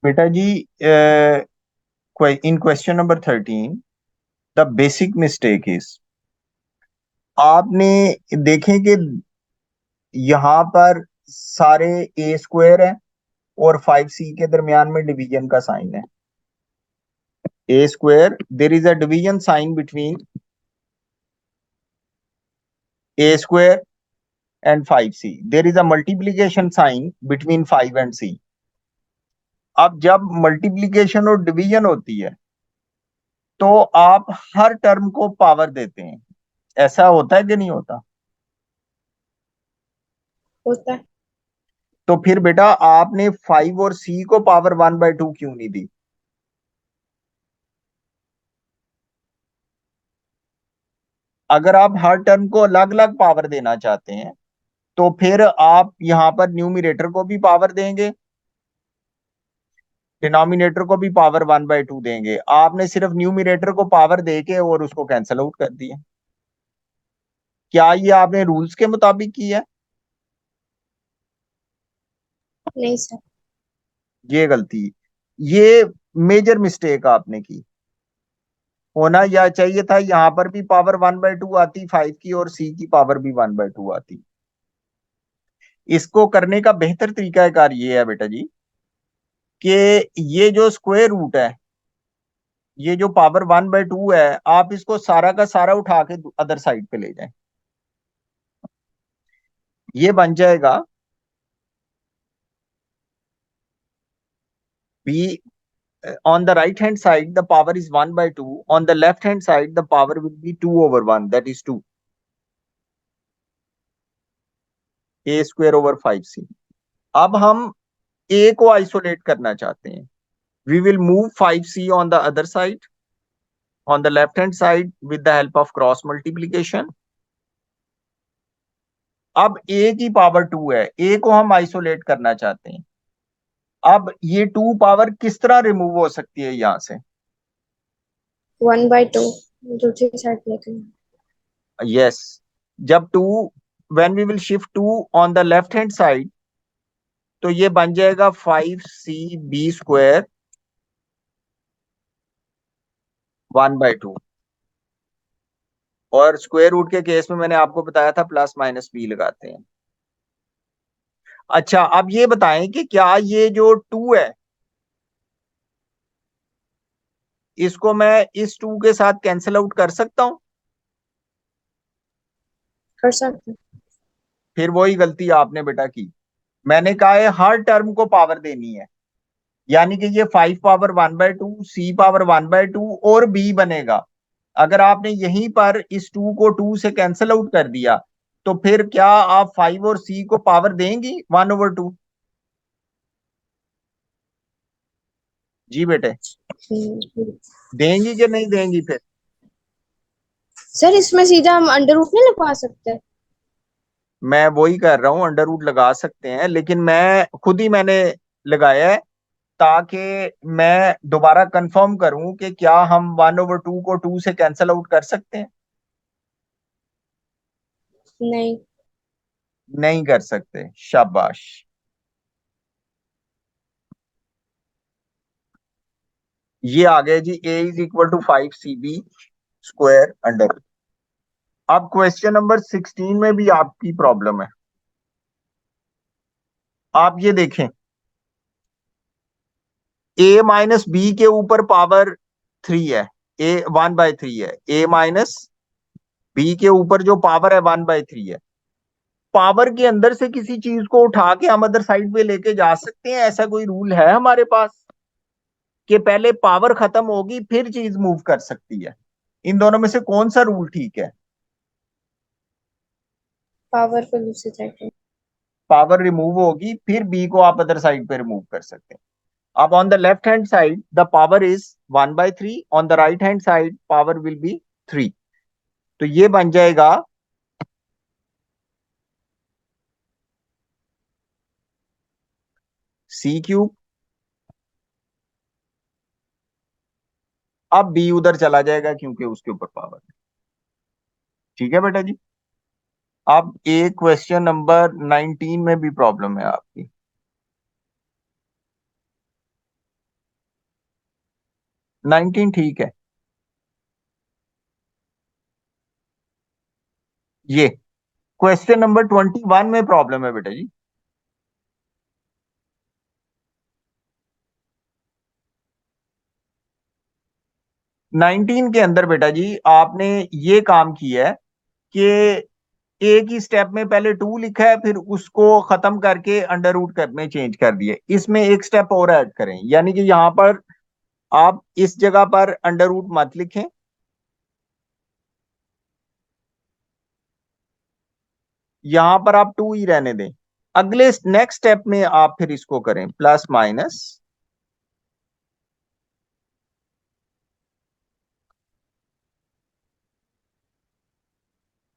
बेटा जी, in question number 13 the basic mistake is, आपने देखें कि यहाँ पर सारे ए स्क्वायर है और 5c के दरमियान में डिवीजन का साइन है। A square, there is a division sign between a square and 5c, there is a multiplication sign between 5 and c। अब जब मल्टीप्लीकेशन और डिवीजन होती है तो आप हर टर्म को पावर देते हैं, ऐसा होता है कि नहीं होता? होता है। तो फिर बेटा आपने 5 और c को पावर 1/2 क्यों नहीं दी? अगर आप हर टर्म को अलग अलग पावर देना चाहते हैं तो फिर आप यहां पर न्यूमिरेटर को भी पावर देंगे, डिनोमिनेटर को भी पावर 1/2 देंगे। आपने सिर्फ न्यूमिरेटर को पावर देके और उसको कैंसिल आउट कर दिया। क्या ये आपने रूल्स के मुताबिक किया है? नहीं सर। ये गलती, ये मेजर मिस्टेक आपने की। होना या चाहिए था यहां पर भी पावर 1/2 आती 5 की और सी की पावर भी 1/2 आती। इसको करने का बेहतर तरीकाकार ये है बेटा जी कि ये जो स्क्वायर रूट है, ये जो पावर 1/2 है, आप इसको सारा का सारा उठा के अदर साइड पे ले जाएं। ये बन जाएगा B, on the right hand side the power is 1/2, on the left hand side the power will be 2/1, that is 2, a square over 5c। अब हम a को आइसोलेट करना चाहते हैं। We will move 5c on the other side, on the left hand side with the help of cross multiplication। अब a की power 2 है, a को हम आइसोलेट करना चाहते हैं। अब ये 2 पावर किस तरह रिमूव हो सकती है यहां से? 1/2 दूसरी साइड लेके। यस, जब 2, when we will shift 2 on the left hand side तो ये बन जाएगा 5cb² 1/2। और स्क्वायर रूट के केस में मैंने आपको बताया था प्लस माइनस बी लगाते हैं। अच्छा, अब ये बताएं कि क्या ये जो 2 है इसको मैं इस 2 के साथ कैंसिल आउट कर सकता हूं? कर सकते हैं। फिर वही गलती आपने बेटा की। मैंने कहा है हर टर्म को पावर देनी है, यानी कि ये 5 पावर 1/2, सी पावर 1/2 और बी बनेगा। अगर आपने यहीं पर इस 2 को 2 से कैंसिल आउट कर दिया तो फिर क्या आप 5 और सी को पावर देंगी 1/2? जी बेटे, हम्म। देंगी कि नहीं देंगी फिर? सर इसमें सीधा हम अंडर रूट नहीं लगवा सकते? मैं वही कर रहा हूं, अंडर रूट लगा सकते हैं, लेकिन मैं खुद ही मैंने लगाया है ताकि मैं दोबारा कंफर्म करूं कि क्या हम 1/2 को 2 से कैंसिल आउट कर सकते हैं। नहीं। नहीं कर सकते, शाबाश। ये आ गया जी, a is equal to 5cb² under. अब क्वेश्चन नंबर 16 में भी आपकी प्रॉब्लम है। आप ये देखें, a माइनस बी के ऊपर पावर 3 है, a 1/3 है, a माइनस बी के ऊपर जो पावर है 1/3 है। पावर के अंदर से किसी चीज को उठा के हम अदर साइड पे लेके जा सकते हैं? ऐसा कोई रूल है हमारे पास कि पहले पावर खत्म होगी फिर चीज मूव कर सकती है? इन दोनों में से कौन सा रूल ठीक है? पावर को दूसरी साइड। पावर रिमूव होगी फिर बी को आप अदर साइड पे रिमूव कर सकते हैं। अब on the left hand side the power is 1/3, on the right hand side power will be 3। तो ये बन जाएगा c³। अब बी उधर चला जाएगा क्योंकि उसके ऊपर पावर है। ठीक है बेटा जी। अब एक क्वेश्चन नंबर 19 में भी प्रॉब्लम है आपकी। 19 ठीक है। ये क्वेश्चन नंबर 21 में प्रॉब्लम है बेटा जी। 19 के अंदर बेटा जी आपने ये काम किया है कि एक ही स्टेप में पहले 2 लिखा है, फिर उसको खत्म करके अंडर रूट में चेंज कर दिए। इसमें एक स्टेप और ऐड करें, यानी कि यहां पर आप इस जगह पर अंडर रूट मत लिखें, यहां पर आप 2 ही रहने दें। अगले नेक्स्ट स्टेप में आप फिर इसको करें प्लस माइनस,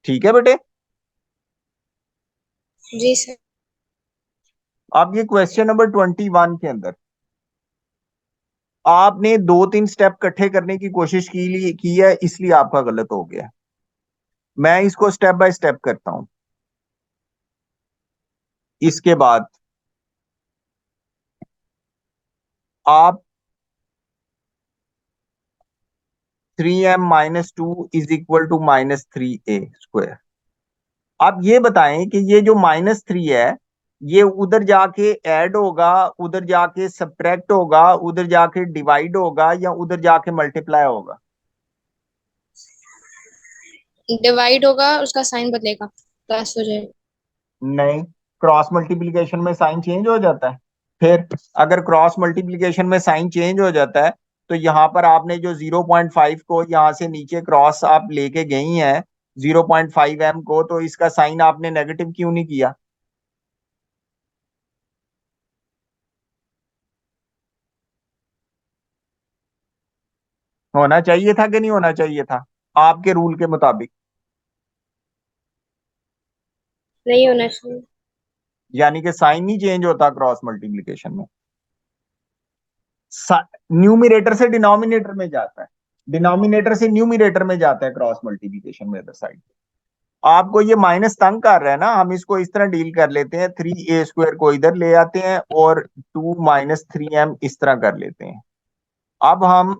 ठीक है बेटे। जी सर। अब ये क्वेश्चन नंबर 21 के अंदर आपने 2-3 स्टेप इकट्ठे करने की कोशिश की है, इसलिए आपका गलत हो गया। मैं इसको स्टेप बाय स्टेप करता हूं। इसके बाद आप 3m-2 = -3a²। आप ये बताएं कि ये जो -3 है, ये उधर जाके ऐड होगा, उधर जाके सब्ट्रैक्ट होगा, उधर जाके डिवाइड होगा, या उधर जाके मल्टीप्लाई होगा? डिवाइड होगा, उसका साइन बदलेगा, प्लस हो जाएगा। नहीं, क्रॉस मल्टीप्लिकेशन में साइन चेंज हो जाता है। फिर अगर क्रॉस मल्टीप्लिकेशन में साइन चेंज हो जाता है, तो यहां पर आपने जो 0.5 को यहां से नीचे क्रॉस आप लेके गई हैं 0.5m को, तो इसका साइन आपने नेगेटिव क्यों नहीं किया? होना चाहिए था कि नहीं होना चाहिए था आपके रूल के मुताबिक? नहीं होना चाहिए। यानी कि साइन नहीं चेंज होता क्रॉस मल्टीप्लिकेशन में, न्यूमिरेटर से डिनोमिनेटर में जाता है, डिनोमिनेटर से न्यूमिरेटर में जाता है क्रॉस मल्टीप्लिकेशन में अदर साइड। आपको ये माइनस तंग कर रहा है ना, हम इसको इस तरह डील कर लेते हैं, 3a² को इधर ले आते हैं और 2 - 3m इस तरह कर लेते हैं। अब हम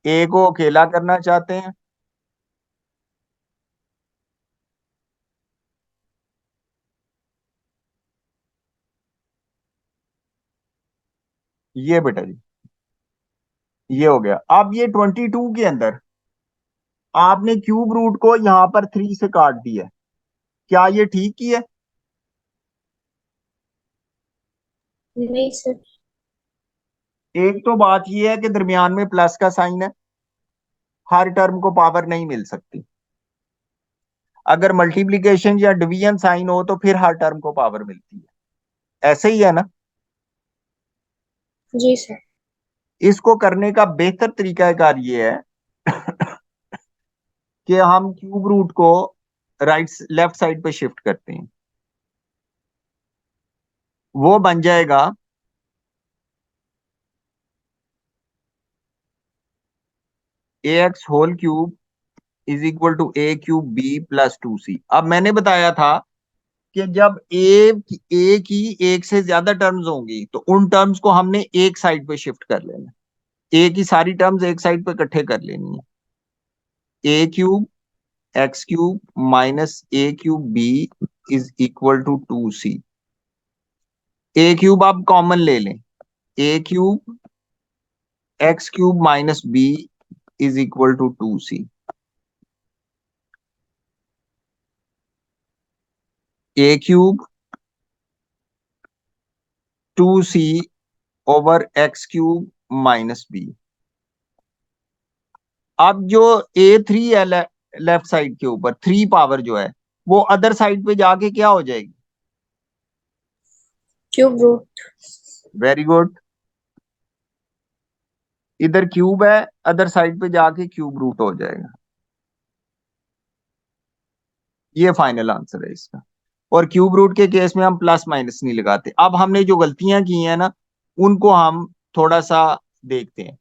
a को अकेला करना चाहते हैं, ये बेटा जी ये हो गया। अब ये 22 के अंदर आपने क्यूब रूट को यहां पर 3 से काट दिया है, क्या ये ठीक ही है? नहीं सर। एक तो बात ये है कि दरमियान में प्लस का साइन है, हर टर्म को पावर नहीं मिल सकती। अगर मल्टीप्लिकेशन या डिवीजन साइन हो तो फिर हर टर्म को पावर मिलती है, ऐसे ही है ना? जी सर। इसको करने का बेहतर तरीकाकार ये है कि हम क्यूब रूट को राइट लेफ्ट साइड पे शिफ्ट करते हैं, वो बन जाएगा ax² = a³ b + 2c। अब मैंने बताया था कि जब ए की एक से ज्यादा टर्म्स होंगी तो उन टर्म्स को हमने एक साइड पे शिफ्ट कर लेना, ए की सारी टर्म्स एक साइड पे इकट्ठे कर लेनी है। a³ x³ - a³b = 2c। a³ आप कॉमन ले लें, a³ x³ - b = 2c। a³/2c/x³ - b। अब जो a3 है लेफ्ट साइड के ऊपर 3 पावर जो है, वो अदर साइड पे जाके क्या हो जाएगी? Cube root. Very good. इधर क्यूब है, अदर साइड पे जाके क्यूब रूट हो जाएगा। ये फाइनल आंसर है इसका। और क्यूब रूट के केस में हम प्लस माइनस नहीं लगाते। अब हमने जो गलतियां की हैं ना, उनको हम थोड़ा सा देखते हैं।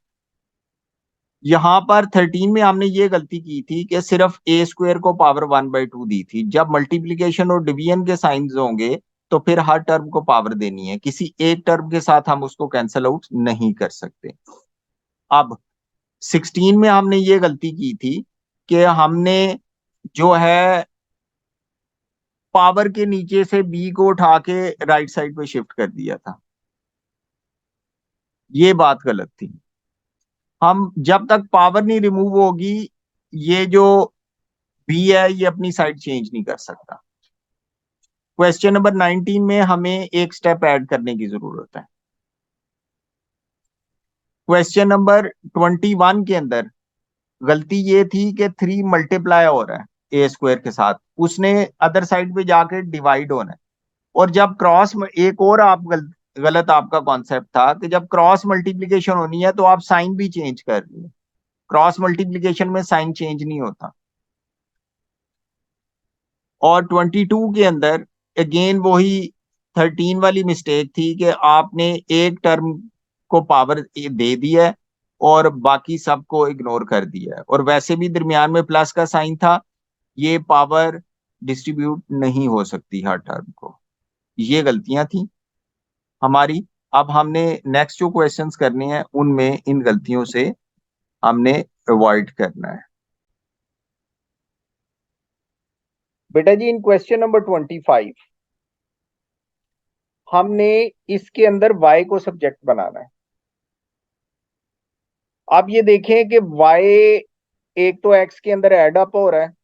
यहां पर 13 में हमने ये गलती की थी कि सिर्फ a² को पावर 1/2 दी थी। जब मल्टीप्लीकेशन और डिवीजन के साइंस होंगे तो फिर हर टर्म को पावर देनी है, किसी एक टर्म के साथ हम उसको कैंसिल आउट नहीं कर सकते। अब 16 में हमने ये गलती की थी कि हमने जो है पावर के नीचे से बी को उठा के राइट साइड पे शिफ्ट कर दिया था, ये बात गलत थी। हम जब तक पावर नहीं रिमूव होगी, ये जो बी है ये अपनी साइड चेंज नहीं कर सकता। क्वेश्चन नंबर 19 में हमें एक स्टेप ऐड करने की जरूरत है। क्वेश्चन नंबर 21 के अंदर गलती ये थी कि 3 मल्टीप्लाई हो रहा है ए स्क्वायर के साथ, उसने अदर साइड पे जाके डिवाइड होना है। और जब क्रॉस, एक और आप गलत आपका कॉन्सेप्ट था कि जब क्रॉस मल्टीप्लीकेशन होनी है तो आप साइन भी चेंज कर रही है, क्रॉस मल्टीप्लीकेशन में साइन चेंज नहीं होता। और 22 के अंदर अगेन वही 13 वाली मिस्टेक थी कि आपने एक टर्म को पावर दे दिया है और बाकी सबको इग्नोर कर दिया है, और वैसे भी दरमियान में प्लस का साइन था, ये पावर डिस्ट्रीब्यूट नहीं हो सकती हर टर्म को। ये गलतियां थी हमारी। अब हमने नेक्स्ट जो क्वेश्चंस करने हैं उनमें इन गलतियों से हमने अवॉइड करना है। बेटा जी इन क्वेश्चन नंबर 25 हमने इसके अंदर y को सब्जेक्ट बनाना है। आप ये देखें कि y एक तो x के अंदर एड अप हो रहा है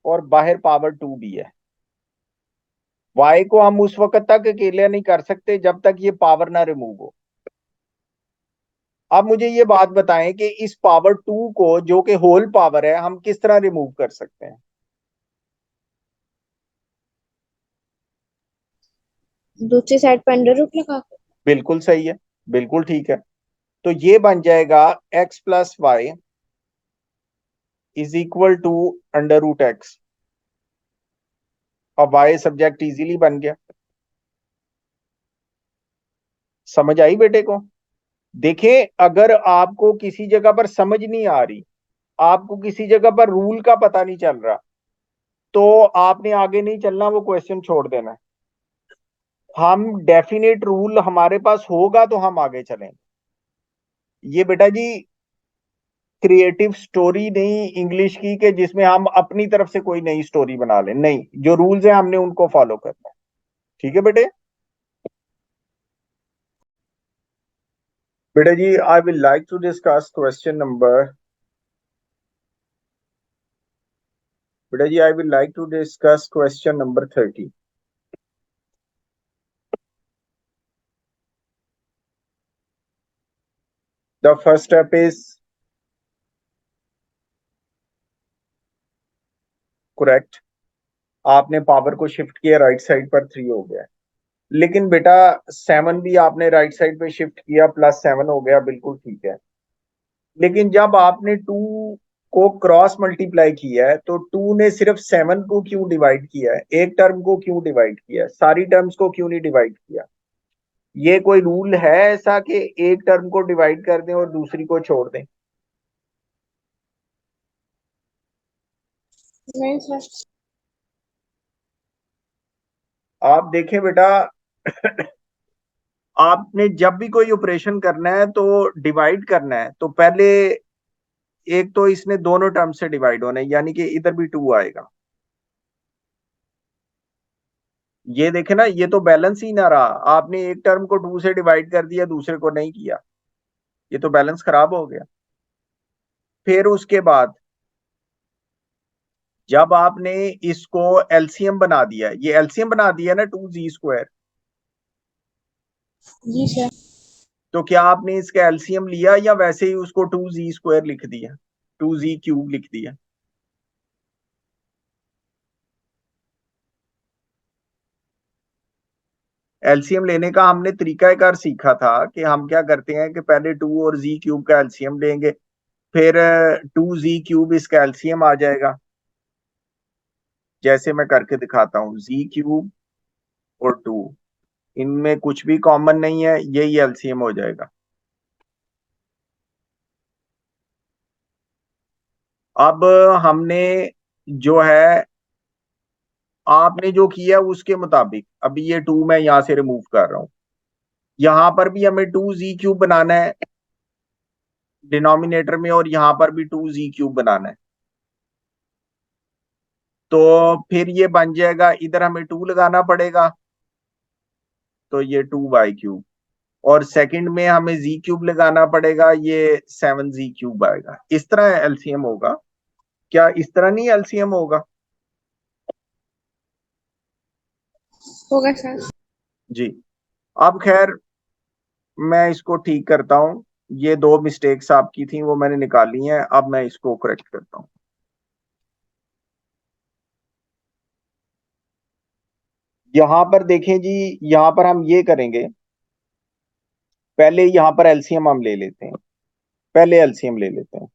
और बाहर पावर 2 भी है। y को हम उस वक्त तक अकेले नहीं कर सकते जब तक ये पावर ना रिमूव हो। अब मुझे ये बात बताएं कि इस पावर 2 को, जो कि होल पावर है, हम किस तरह रिमूव कर सकते हैं? दूसरी साइड पर अंडर रूट लगा के। बिल्कुल सही है, बिल्कुल ठीक है। तो ये बन जाएगा x plus Y is equal to under root X. अब y सब्जेक्ट इजीली बन गया। समझ आई बेटे को? देखें, अगर आपको किसी जगह पर समझ नहीं आ रही, आपको किसी जगह पर रूल का पता नहीं चल रहा, तो आपने आगे नहीं चलना, वो क्वेश्चन छोड़ देना है। हम डेफिनेट रूल हमारे पास होगा तो हम आगे चलेंगे। ये बेटा जी क्रिएटिव स्टोरी नहीं इंग्लिश की कि जिसमें हम अपनी तरफ से कोई नई स्टोरी बना लें, नहीं, जो रूल्स हैं हमने उनको फॉलो करना है। ठीक है बेटे? बेटा जी I will like to discuss question number, बेटा जी I will like to discuss question number 30। The first step is correct, आपने पावर को शिफ्ट किया राइट साइड पर, 3 हो गया। लेकिन बेटा 7 भी आपने राइट साइड पे शिफ्ट किया, प्लस 7 हो गया, बिल्कुल ठीक है। लेकिन जब आपने 2 को क्रॉस मल्टीप्लाई किया है तो 2 ने सिर्फ 7 को क्यों डिवाइड किया है, एक टर्म को क्यों डिवाइड किया है, सारी टर्म्स को क्यों नहीं डिवाइड किया? ये कोई रूल है ऐसा कि एक टर्म को डिवाइड कर दें और दूसरी को छोड़ दें? नहीं सर। आप देखें बेटा आपने जब भी कोई ऑपरेशन करना है तो डिवाइड करना है तो पहले एक तो इसने दोनों टर्म से डिवाइड होना है, यानी कि इधर भी 2 आएगा। ये देखे ना, ये तो बैलेंस ही ना रहा, आपने एक टर्म को 2 से डिवाइड कर दिया, दूसरे को नहीं किया, ये तो बैलेंस खराब हो गया। फिर उसके बाद जब आपने इसको एलसीएम बना दिया, ये एलसीएम बना दिया ना 2z², जी सर। तो क्या आपने इसका एलसीएम लिया या वैसे ही उसको 2z² लिख दिया, 2z³ लिख दिया? एलसीएम लेने का हमने तरीकाकार सीखा था कि हम क्या करते हैं कि पहले 2 और z³ का एलसीएम लेंगे, फिर 2z³ इसका एलसीएम आ जाएगा, जैसे मैं करके दिखाता हूँ, z³ और 2, इनमें कुछ भी कॉमन नहीं है, यही एलसीएम हो जाएगा। अब हमने जो है आपने जो किया उसके मुताबिक अभी ये 2 मैं यहां से रिमूव कर रहा हूं, यहां पर भी हमें 2z³ बनाना है डिनोमिनेटर में, और यहां पर भी 2z³ बनाना है। तो फिर ये बन जाएगा, इधर हमें 2 लगाना पड़ेगा, तो ये 2y³, और सेकंड में हमें z³ लगाना पड़ेगा, ये 7z³ आएगा। इस तरह एलसीएम होगा क्या? इस तरह नहीं एलसीएम होगा? होगा सर। जी। अब खैर मैं इसको ठीक करता हूं, ये 2 मिस्टेक्स आपकी थी वो मैंने निकाली हैं, अब मैं इसको करेक्ट करता हूं। यहां पर देखें जी, यहां पर हम ये करेंगे, पहले यहां पर एलसीएम हम ले लेते हैं, पहले एलसीएम ले लेते हैं।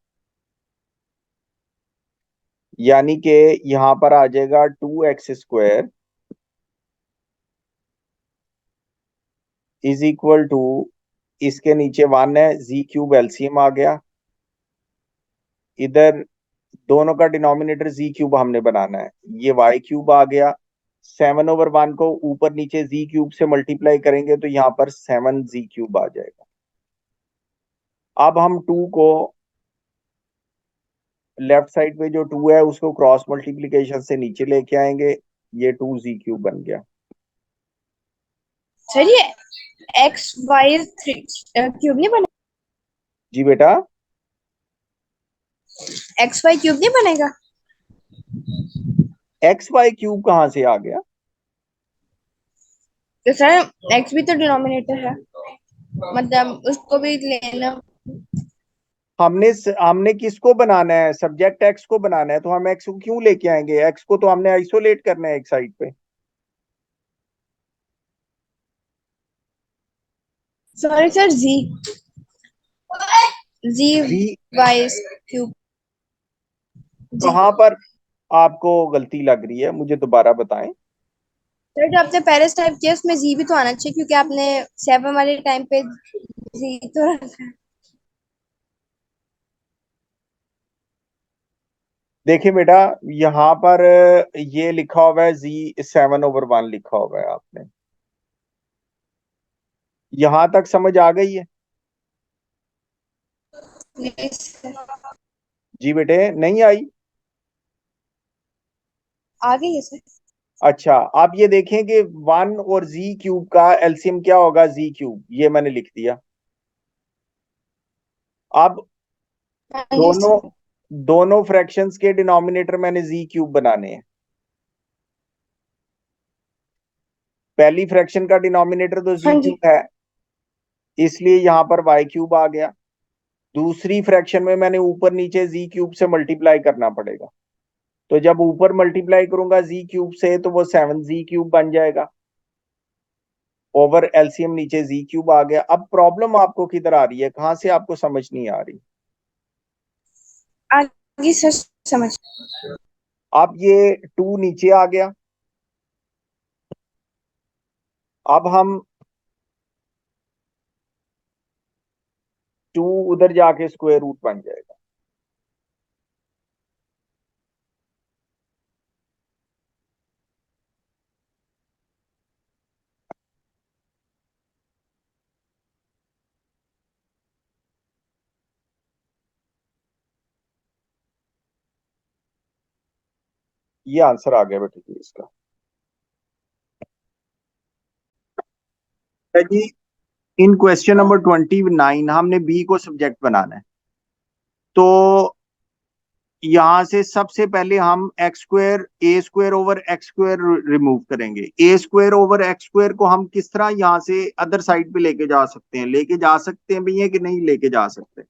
यानी कि यहां पर आ जाएगा 2x² इज इक्वल टू, इसके नीचे 1 है, z³ एलसीएम आ गया, इधर दोनों का डिनोमिनेटर z³ हमने बनाना है, ये y³ आ गया। 7/1 को ऊपर नीचे z³ से मल्टीप्लाई करेंगे तो यहाँ पर 7z³ आ जाएगा। अब हम 2 को लेफ्ट साइड पे जो 2 है उसको क्रॉस मल्टीप्लीकेशन से नीचे लेके आएंगे, ये 2z³ बन गया। सर ये एक्स वाई क्यूब नहीं बनेगा? जी बेटा, एक्स वाई क्यूब नहीं बनेगा? xy³ कहाँ से आ गया? तो सर एक्स भी तो डिनोमिनेटर है, मतलब उसको भी लेना। हमने किसको बनाना है? सब्जेक्ट एक्स को बनाना है, तो हम एक्स को क्यों लेके आएंगे? एक्स को तो हमने आइसोलेट करना है एक साइड पे। सॉरी सर, जी जी जी, वाई क्यूब। जी कहाँ पर आपको गलती लग रही है मुझे दोबारा बताएं। सर, जो आपने पहले टाइप किया उसमें जी भी तो आना चाहिए, क्योंकि आपने 7 वाले टाइम पे जी तो रखा है। देखिए बेटा, यहाँ पर ये लिखा हुआ है z7/1 लिखा हुआ है आपने, यहां तक समझ आ गई है? Yes, sir। जी बेटे, नहीं आई? आ गई है सर। अच्छा, आप ये देखें कि 1 और z³ का एलसीएम क्या होगा? z³, ये मैंने लिख दिया। अब हाँ जी दोनों सर। दोनों फ्रैक्शंस के डिनोमिनेटर मैंने z³ बनाने हैं। पहली फ्रैक्शन का डिनोमिनेटर तो हाँ जी। z³ है, इसलिए यहां पर y³ आ गया। दूसरी फ्रैक्शन में मैंने ऊपर नीचे z³ से मल्टीप्लाई करना पड़ेगा, तो जब ऊपर मल्टीप्लाई करूंगा z³ से तो वो 7z³ बन जाएगा, ओवर एलसीएम नीचे z³ आ गया। अब प्रॉब्लम आपको किधर आ रही है, कहां से आपको समझ नहीं आ रही? आ गई सर, समझ। अब ये 2 नीचे आ गया, अब हम 2 उधर जाके स्क्वायर रूट बन जाएगा। ये आंसर आ गया बेटे जी इसका। जी, इन क्वेश्चन नंबर 29 हमने बी को सब्जेक्ट बनाना है, तो यहां से सबसे पहले हम a² रिमूव करेंगे। a² को हम किस तरह यहां से अदर साइड पे लेके जा सकते हैं? लेके जा सकते हैं भैया कि नहीं लेके जा सकते?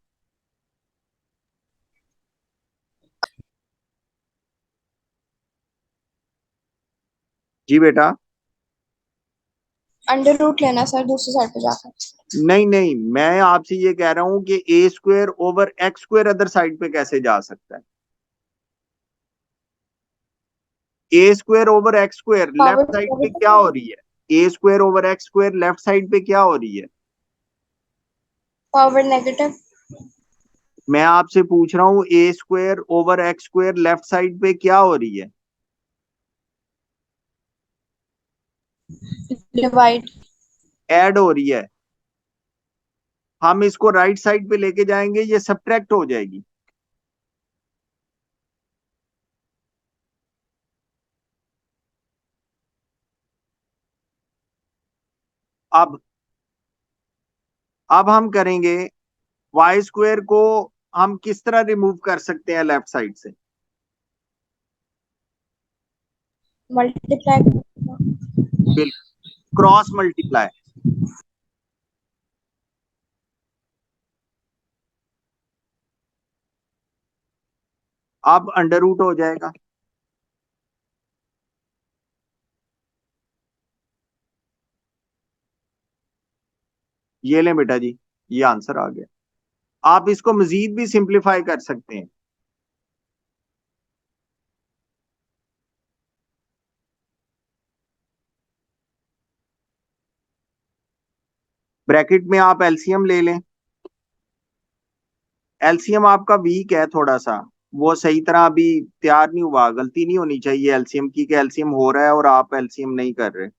जी बेटा। अंडर रूट लेना सर दूसरी साइड पे जाकर। नहीं नहीं, मैं आपसे ये कह रहा हूं कि a² अदर साइड पे कैसे जा सकता है? a² लेफ्ट पावर साइड पे क्या हो रही है? a² लेफ्ट साइड पे क्या हो रही है? Power negative. मैं आपसे पूछ रहा हूँ a² x² लेफ्ट साइड पे क्या हो रही है? डिवाइड। ऐड हो रही है, हम इसको राइट साइड पे लेके जाएंगे, ये सब्ट्रैक्ट हो जाएगी। अब हम करेंगे वाई स्क्वायर को हम किस तरह रिमूव कर सकते हैं लेफ्ट साइड से? मल्टीप्लाई। बिल्कुल, क्रॉस मल्टीप्लाई। अब अंडर रूट हो जाएगा। ये लें बेटा जी, ये आंसर आ गया। आप इसको मजीद भी सिंप्लीफाई कर सकते हैं। ब्रैकेट में आप एलसीएम ले लें। एलसीएम आपका वीक है थोड़ा सा, वो सही तरह अभी तैयार नहीं हुआ। गलती नहीं होनी चाहिए एलसीएम की कि एलसीएम हो रहा है और आप एलसीएम नहीं कर रहे।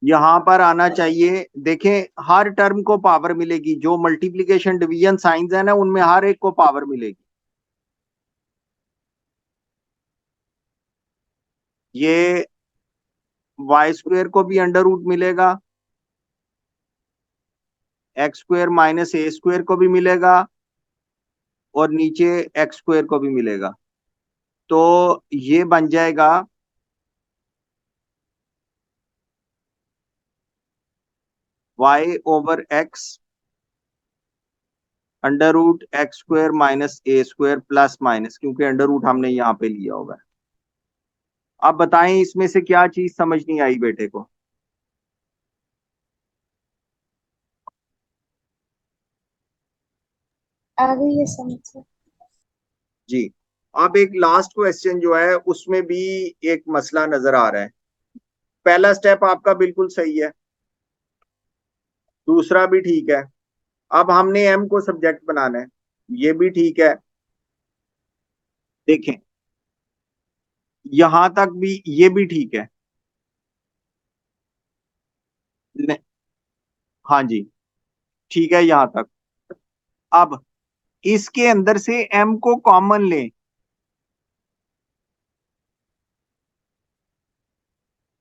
यहां पर आना चाहिए, देखें हर टर्म को पावर मिलेगी, जो मल्टीप्लिकेशन डिवीजन साइंस है ना उनमें हर एक को पावर मिलेगी। ये वाई स्क्वायर को भी अंडर रूट मिलेगा, x square minus a square को भी मिलेगा, और नीचे एक्स स्क्वायर को भी मिलेगा। तो ये बन जाएगा y over x under root x square minus a square plus minus, क्योंकि अंडर रूट हमने यहाँ पे लिया होगा। अब बताएं इसमें से क्या चीज समझ नहीं आई बेटे को? आ गई है समझ। जी। अब एक लास्ट क्वेश्चन जो है उसमें भी एक मसला नजर आ रहा है। पहला स्टेप आपका बिल्कुल सही है, दूसरा भी ठीक है। अब हमने एम को सब्जेक्ट बनाना है, ये भी ठीक है। देखें यहां तक भी ये भी ठीक है। न, हाँ जी, ठीक है यहां तक। अब इसके अंदर से एम को कॉमन लें।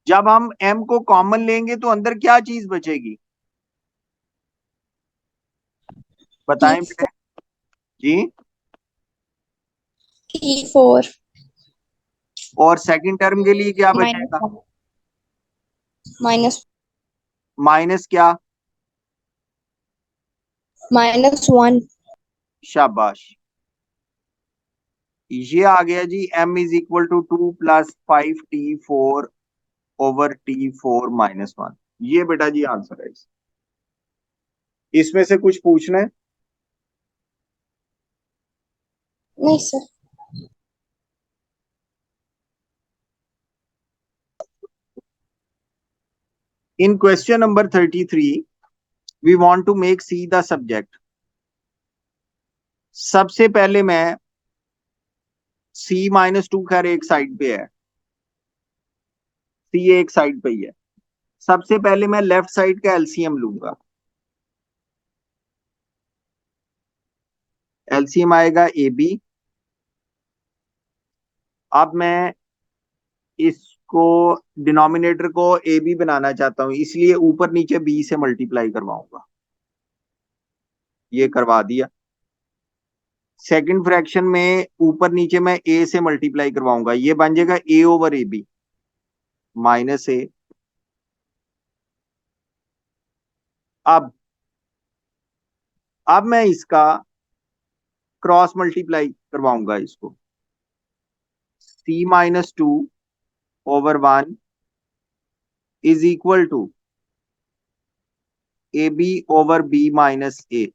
जब हम एम को कॉमन लेंगे तो अंदर क्या चीज बचेगी? टी बताएं बेटे जी। टी फोर और सेकंड टर्म के लिए क्या माइनस बचेगा? वन माइनस माइनस क्या? Minus one. शाबाश, ये आ गया जी। m is equal to 2 + 5t4 over t4 - 1। ये बेटा जी आंसर है इसमें से कुछ पूछना है? नहीं sir. In question number 33 we want to make C the subject. सबसे पहले मैं c - 2 खैर एक साइड पे है, c एक साइड पे ही है। सबसे पहले मैं लेफ्ट साइड का एलसीएम लूंगा। एलसीएम आएगा ए बी। अब मैं इसको डिनोमिनेटर को ए बी बनाना चाहता हूं, इसलिए ऊपर नीचे बी से मल्टीप्लाई करवाऊंगा। ये करवा दिया। सेकंड फ्रैक्शन में ऊपर नीचे मैं ए से मल्टीप्लाई करवाऊंगा, ये बन जाएगा ए ओवर ए बी माइनस ए। अब मैं इसका क्रॉस मल्टीप्लाई करवाऊंगा इसको। c - 2 over 1 is equal to A B over B minus A.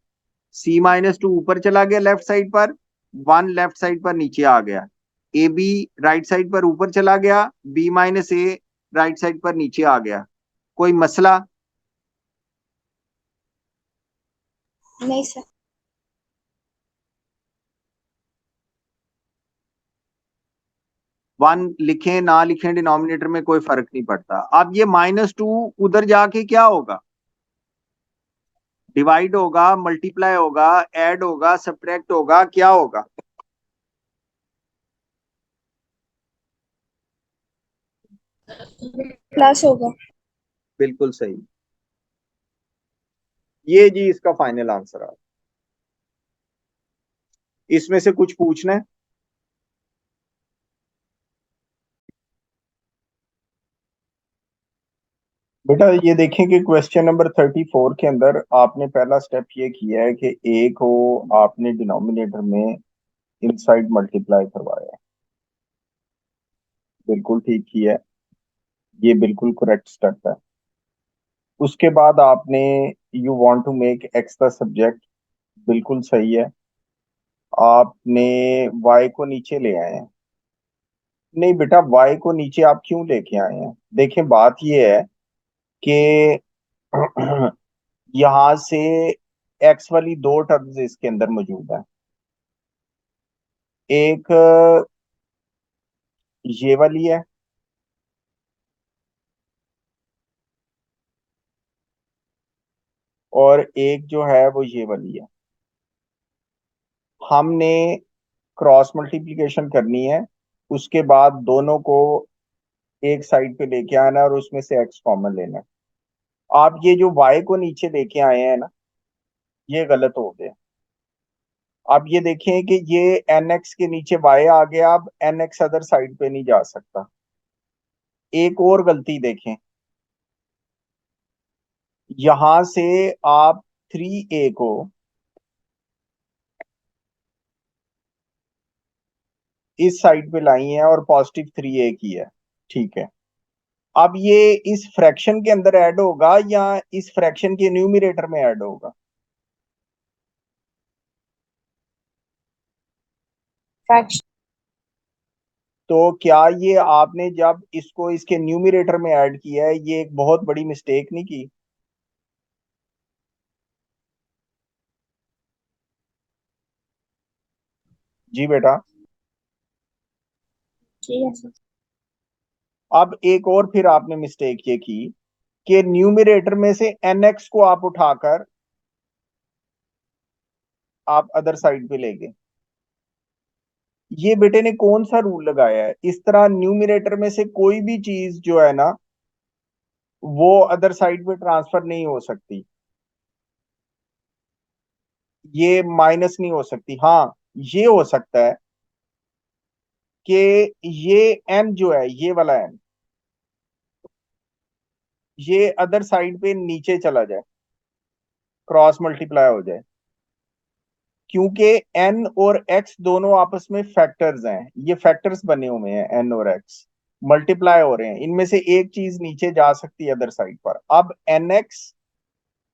c - 2 ऊपर चला गया लेफ्ट साइड पर, वन लेफ्ट साइड पर नीचे आ गया, ए बी राइट साइड पर ऊपर चला गया, बी माइनस ए राइट साइड पर नीचे आ गया, कोई मसला? नहीं सर। वन लिखें ना लिखें डिनोमिनेटर में कोई फर्क नहीं पड़ता। अब ये -2 उधर जाके क्या होगा? डिवाइड होगा, मल्टीप्लाई होगा, ऐड होगा, सब्ट्रैक्ट होगा, क्या होगा? प्लस होगा। बिल्कुल सही। ये जी इसका फाइनल आंसर आ, इसमें से कुछ पूछना है? बेटा ये देखें कि क्वेश्चन नंबर 34 के अंदर आपने पहला स्टेप ये किया है कि ए को आपने डिनोमिनेटर में इनसाइड मल्टीप्लाई करवाया है। बिल्कुल ठीक किया है, ये बिल्कुल करेक्ट स्टेप है। उसके बाद आपने you want to make X the subject, बिल्कुल सही है। आपने वाई को नीचे ले आए हैं। नहीं बेटा, वाई को नीचे आप क्यों लेके आए हैं? देखें बात ये है कि यहां से एक्स वाली दो टर्म्स इसके अंदर मौजूद है। एक ये वाली है, और एक जो है वो ये वाली है। हमने क्रॉस मल्टीप्लिकेशन करनी है, उसके बाद दोनों को एक साइड पे लेके आना है और उसमें से एक्स कॉमन लेना है। आप ये जो वाई को नीचे लेके आए हैं ना, ये गलत हो गया। आप ये देखें कि ये एन एक्स के नीचे वाई आ गया, अब एन एक्स अदर साइड पे नहीं जा सकता। एक और गलती देखें, यहां से आप 3a को इस साइड पे लाई है और पॉजिटिव 3a की है, ठीक है। अब ये इस फ्रैक्शन के अंदर ऐड होगा या इस फ्रैक्शन के न्यूमरेटर में ऐड होगा? फ्रैक्शन। तो क्या ये आपने जब इसको इसके न्यूमरेटर में ऐड किया है, ये एक बहुत बड़ी मिस्टेक नहीं की? जी बेटा। ठीक है सर। अब एक और फिर आपने मिस्टेक ये की कि न्यूमरेटर में से एन एक्स को आप उठाकर आप अदर साइड पे ले गए। ये बेटे ने कौन सा रूल लगाया है? इस तरह न्यूमरेटर में से कोई भी चीज जो है ना, वो अदर साइड पे ट्रांसफर नहीं हो सकती। ये माइनस नहीं हो सकती। हाँ, ये हो सकता है कि ये एन जो है, ये वाला एन, ये अदर साइड पे नीचे चला जाए, क्रॉस मल्टीप्लाई हो जाए, क्योंकि एन और एक्स दोनों आपस में फैक्टर्स हैं। ये फैक्टर्स बने हुए हैं, एन और एक्स मल्टीप्लाई हो रहे हैं, इनमें से एक चीज नीचे जा सकती है अदर साइड पर। अब एन एक्स,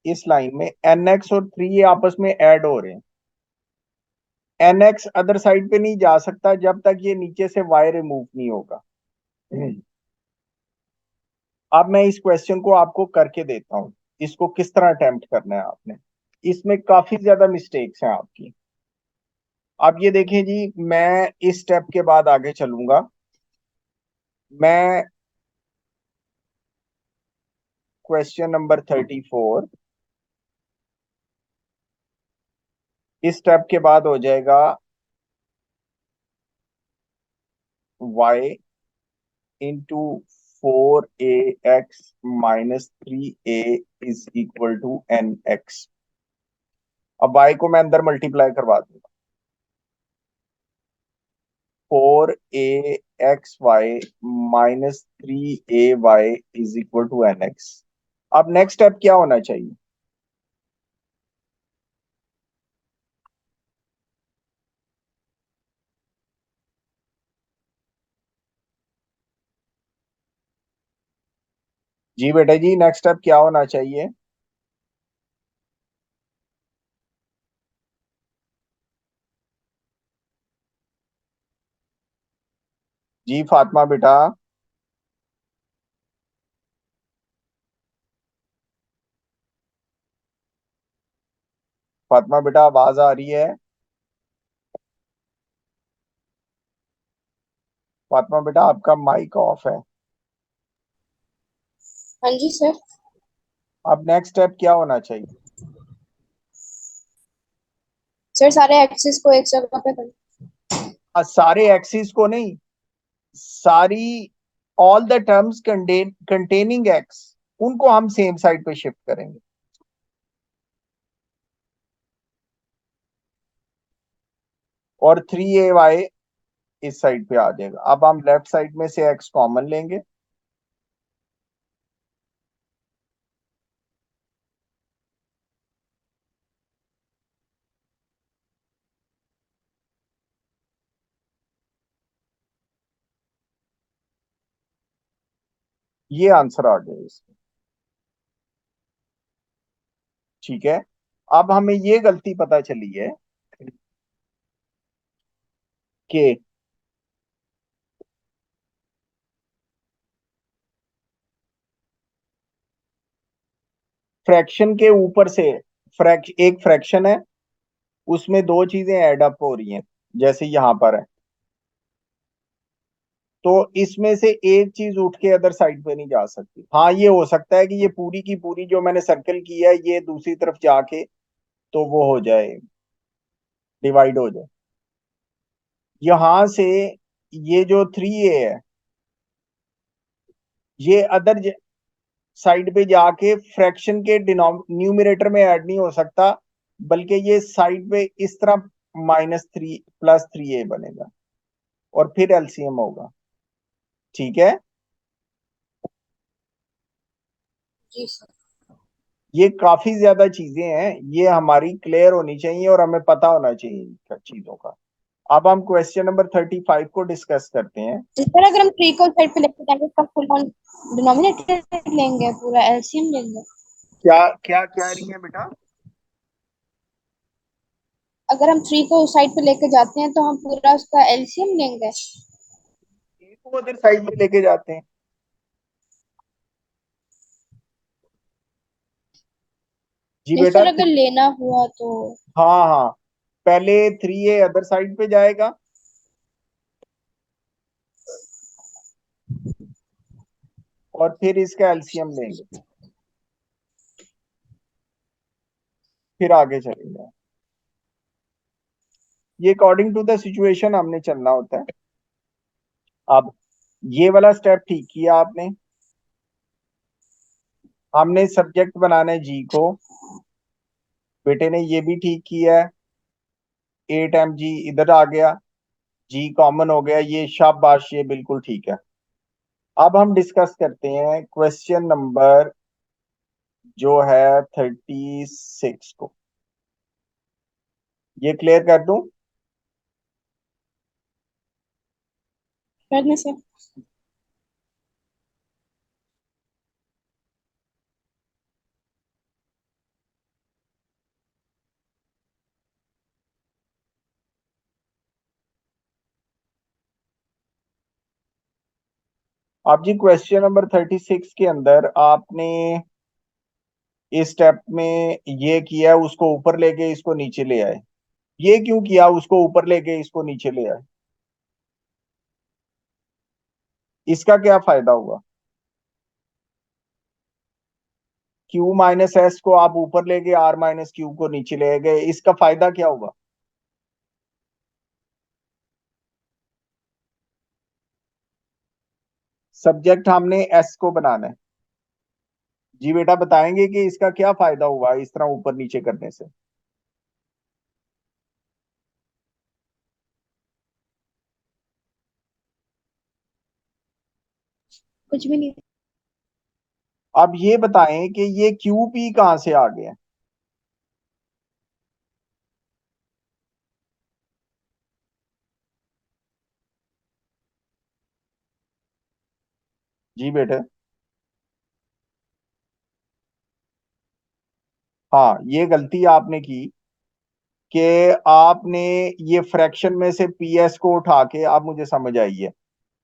इस लाइन में एन एक्स और 3 आपस में ऐड हो रहे हैं। एन एक्स अदर साइड पे नहीं जा सकता जब तक ये नीचे से वाई रिमूव नहीं होगा। अब मैं इस क्वेश्चन को आपको करके देता हूं, इसको किस तरह अटेम्प्ट करना है आपने। इसमें काफी ज्यादा मिस्टेक्स हैं आपकी। आप ये देखें जी, मैं इस स्टेप के बाद आगे चलूंगा। मैं क्वेश्चन नंबर 34, इस स्टेप के बाद हो जाएगा y into 4ax minus 3a is equal to N X. अब y को मैं अंदर मल्टीप्लाई करवा दूंगा। 4axy minus 3ay is equal to N X. अब नेक्स्ट स्टेप क्या होना चाहिए? जी बेटा जी, नेक्स्ट स्टेप क्या होना चाहिए? जी फातिमा बेटा। फातिमा बेटा आवाज आ रही है? फातिमा बेटा आपका माइक ऑफ है। हाँ जी सर। अब नेक्स्ट स्टेप क्या होना चाहिए? सर सारे एक्सेस को एक जगह पे कर। सारे एक्सिस को नहीं, सारी all the terms containing x, उनको हम सेम साइड पे शिफ्ट करेंगे। और 3ay इस साइड पे आ जाएगा। अब हम लेफ्ट साइड में से एक्स कॉमन लेंगे। ये आंसर आ गया इसका। ठीक है। अब हमें ये गलती पता चली है कि फ्रैक्शन के ऊपर से एक फ्रैक्शन है, उसमें दो चीजें ऐड अप हो रही हैं, जैसे यहां पर है। तो इसमें से एक चीज उठ के अदर साइड पे नहीं जा सकती। हाँ ये हो सकता है कि ये पूरी की पूरी जो मैंने सर्कल की है ये दूसरी तरफ जाके तो वो हो जाए, डिवाइड हो जाए। यहां से ये जो 3a है ये अदर साइड पे जाके फ्रैक्शन के न्यूमरेटर में ऐड नहीं हो सकता, बल्कि ये साइड पे इस तरह -3 + 3a बनेगा और फिर एलसीएम होगा। ठीक है। जी सर। ये काफी ज्यादा चीजें हैं, ये हमारी क्लियर होनी चाहिए और हमें पता होना चाहिए इन चीजों का। अब हम क्वेश्चन नंबर 35 को डिस्कस करते हैं। तो सर अगर हम 3 को साइड पे लेके जाएंगे इसका फुल ऑन डिनोमिनेटर लेंगे, पूरा एलसीएम लेंगे। क्या क्या कह रही है बेटा? अगर हम 3 को उस साइड पे लेके जाते हैं तो हम पूरा उसका एलसीएम लेंगे। ए को अदर साइड में लेके जाते हैं। जी नहीं बेटा सर अगर लेना हुआ तो। हाँ हाँ, पहले 3a अदर साइड पे जाएगा और फिर इसका एलसीएम लेंगे, फिर आगे चलेंगे। ये अकॉर्डिंग टू द सिचुएशन हमने चलना होता है। अब ये वाला स्टेप ठीक किया आपने। हमने सब्जेक्ट बनाना है जी को, बेटे ने ये भी ठीक किया है। 8 mg इधर आ गया, जी कॉमन हो गया, ये शाबाश, ये बिल्कुल ठीक है। अब हम डिस्कस करते हैं क्वेश्चन नंबर जो है 36 को। ये क्लियर कर दूं? करने से। अब जी क्वेश्चन नंबर 36 के अंदर आपने इस स्टेप में ये किया, उसको ऊपर लेके इसको नीचे ले आए। ये क्यों किया, उसको ऊपर लेके इसको नीचे ले आए? इसका क्या फायदा हुआ? Q - S को आप ऊपर ले गए, R - Q को नीचे ले गए, इसका फायदा क्या होगा? सब्जेक्ट हमने S को बनाना है। जी बेटा बताएंगे कि इसका क्या फायदा हुआ इस तरह ऊपर नीचे करने से? कुछ भी नहीं। अब ये बताएं कि ये QP कहां से आ गया? जी बेटे। हाँ ये गलती आपने की कि आपने ये फ्रैक्शन में से PS को उठा के, आप मुझे समझ आई है,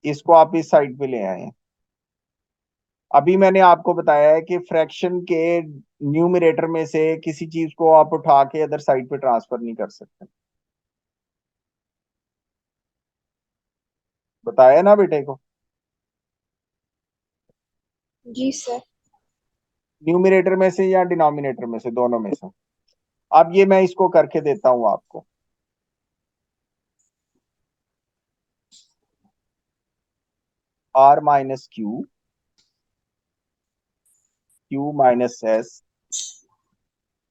इसको आप इस साइड पे ले आए हैं। अभी मैंने आपको बताया है कि फ्रैक्शन के न्यूमरेटर में से किसी चीज को आप उठा के अदर साइड पे ट्रांसफर नहीं कर सकते। बताया ना बेटे को। जी सर। न्यूमरेटर में से या डिनोमिनेटर में से, दोनों में से। अब ये मैं इसको करके देता हूं आपको। R minus Q, Q minus S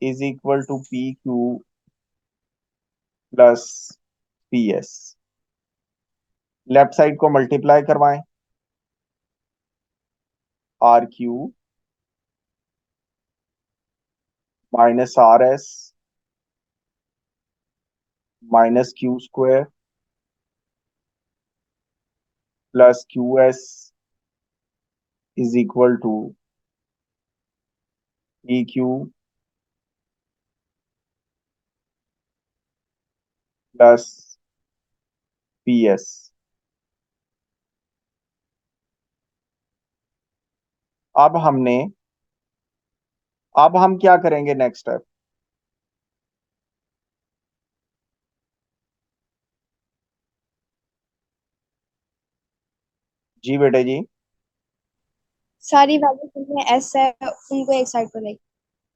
is equal to P Q plus P S. Left side को मल्टीप्लाई करवाएं। R Q minus R S minus Q square plus Q S is equal to P Q plus P S. अब हमने अब हम क्या करेंगे next step. जी बेटे जी। सारी वैल्यू जिनमें एस है उनको एक साइड पर लाइक।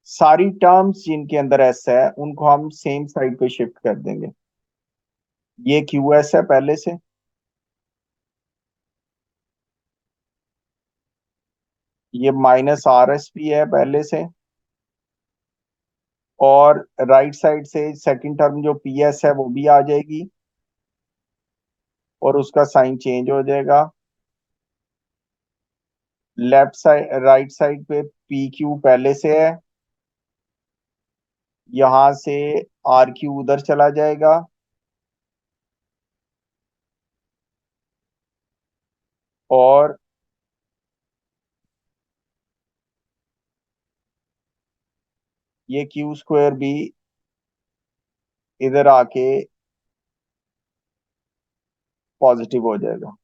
सारी टर्म्स जिनके अंदर एस है उनको हम सेम साइड पे शिफ्ट कर देंगे। ये क्यू एस है पहले से, ये माइनस आर एस भी है पहले से, और राइट साइड से सेकंड टर्म जो पी एस है वो भी आ जाएगी और उसका साइन चेंज हो जाएगा। लेफ्ट साइड राइट साइड पे पी क्यू पहले से है, यहां से आर क्यू उधर चला जाएगा और ये क्यू स्क्वायर भी इधर आके पॉजिटिव हो जाएगा।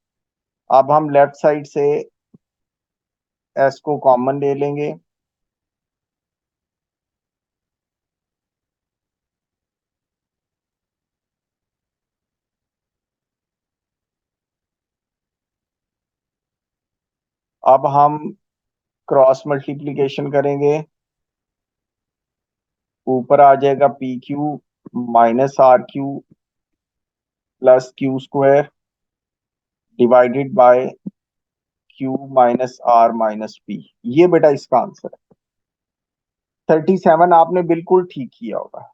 अब हम लेफ्ट साइड से एस को कॉमन ले लेंगे। अब हम क्रॉस मल्टीप्लीकेशन करेंगे। ऊपर आ जाएगा P Q minus R Q plus Q square divided by Q minus R minus P. ये बेटा इसका आंसर है। 37 आपने बिल्कुल ठीक किया होगा।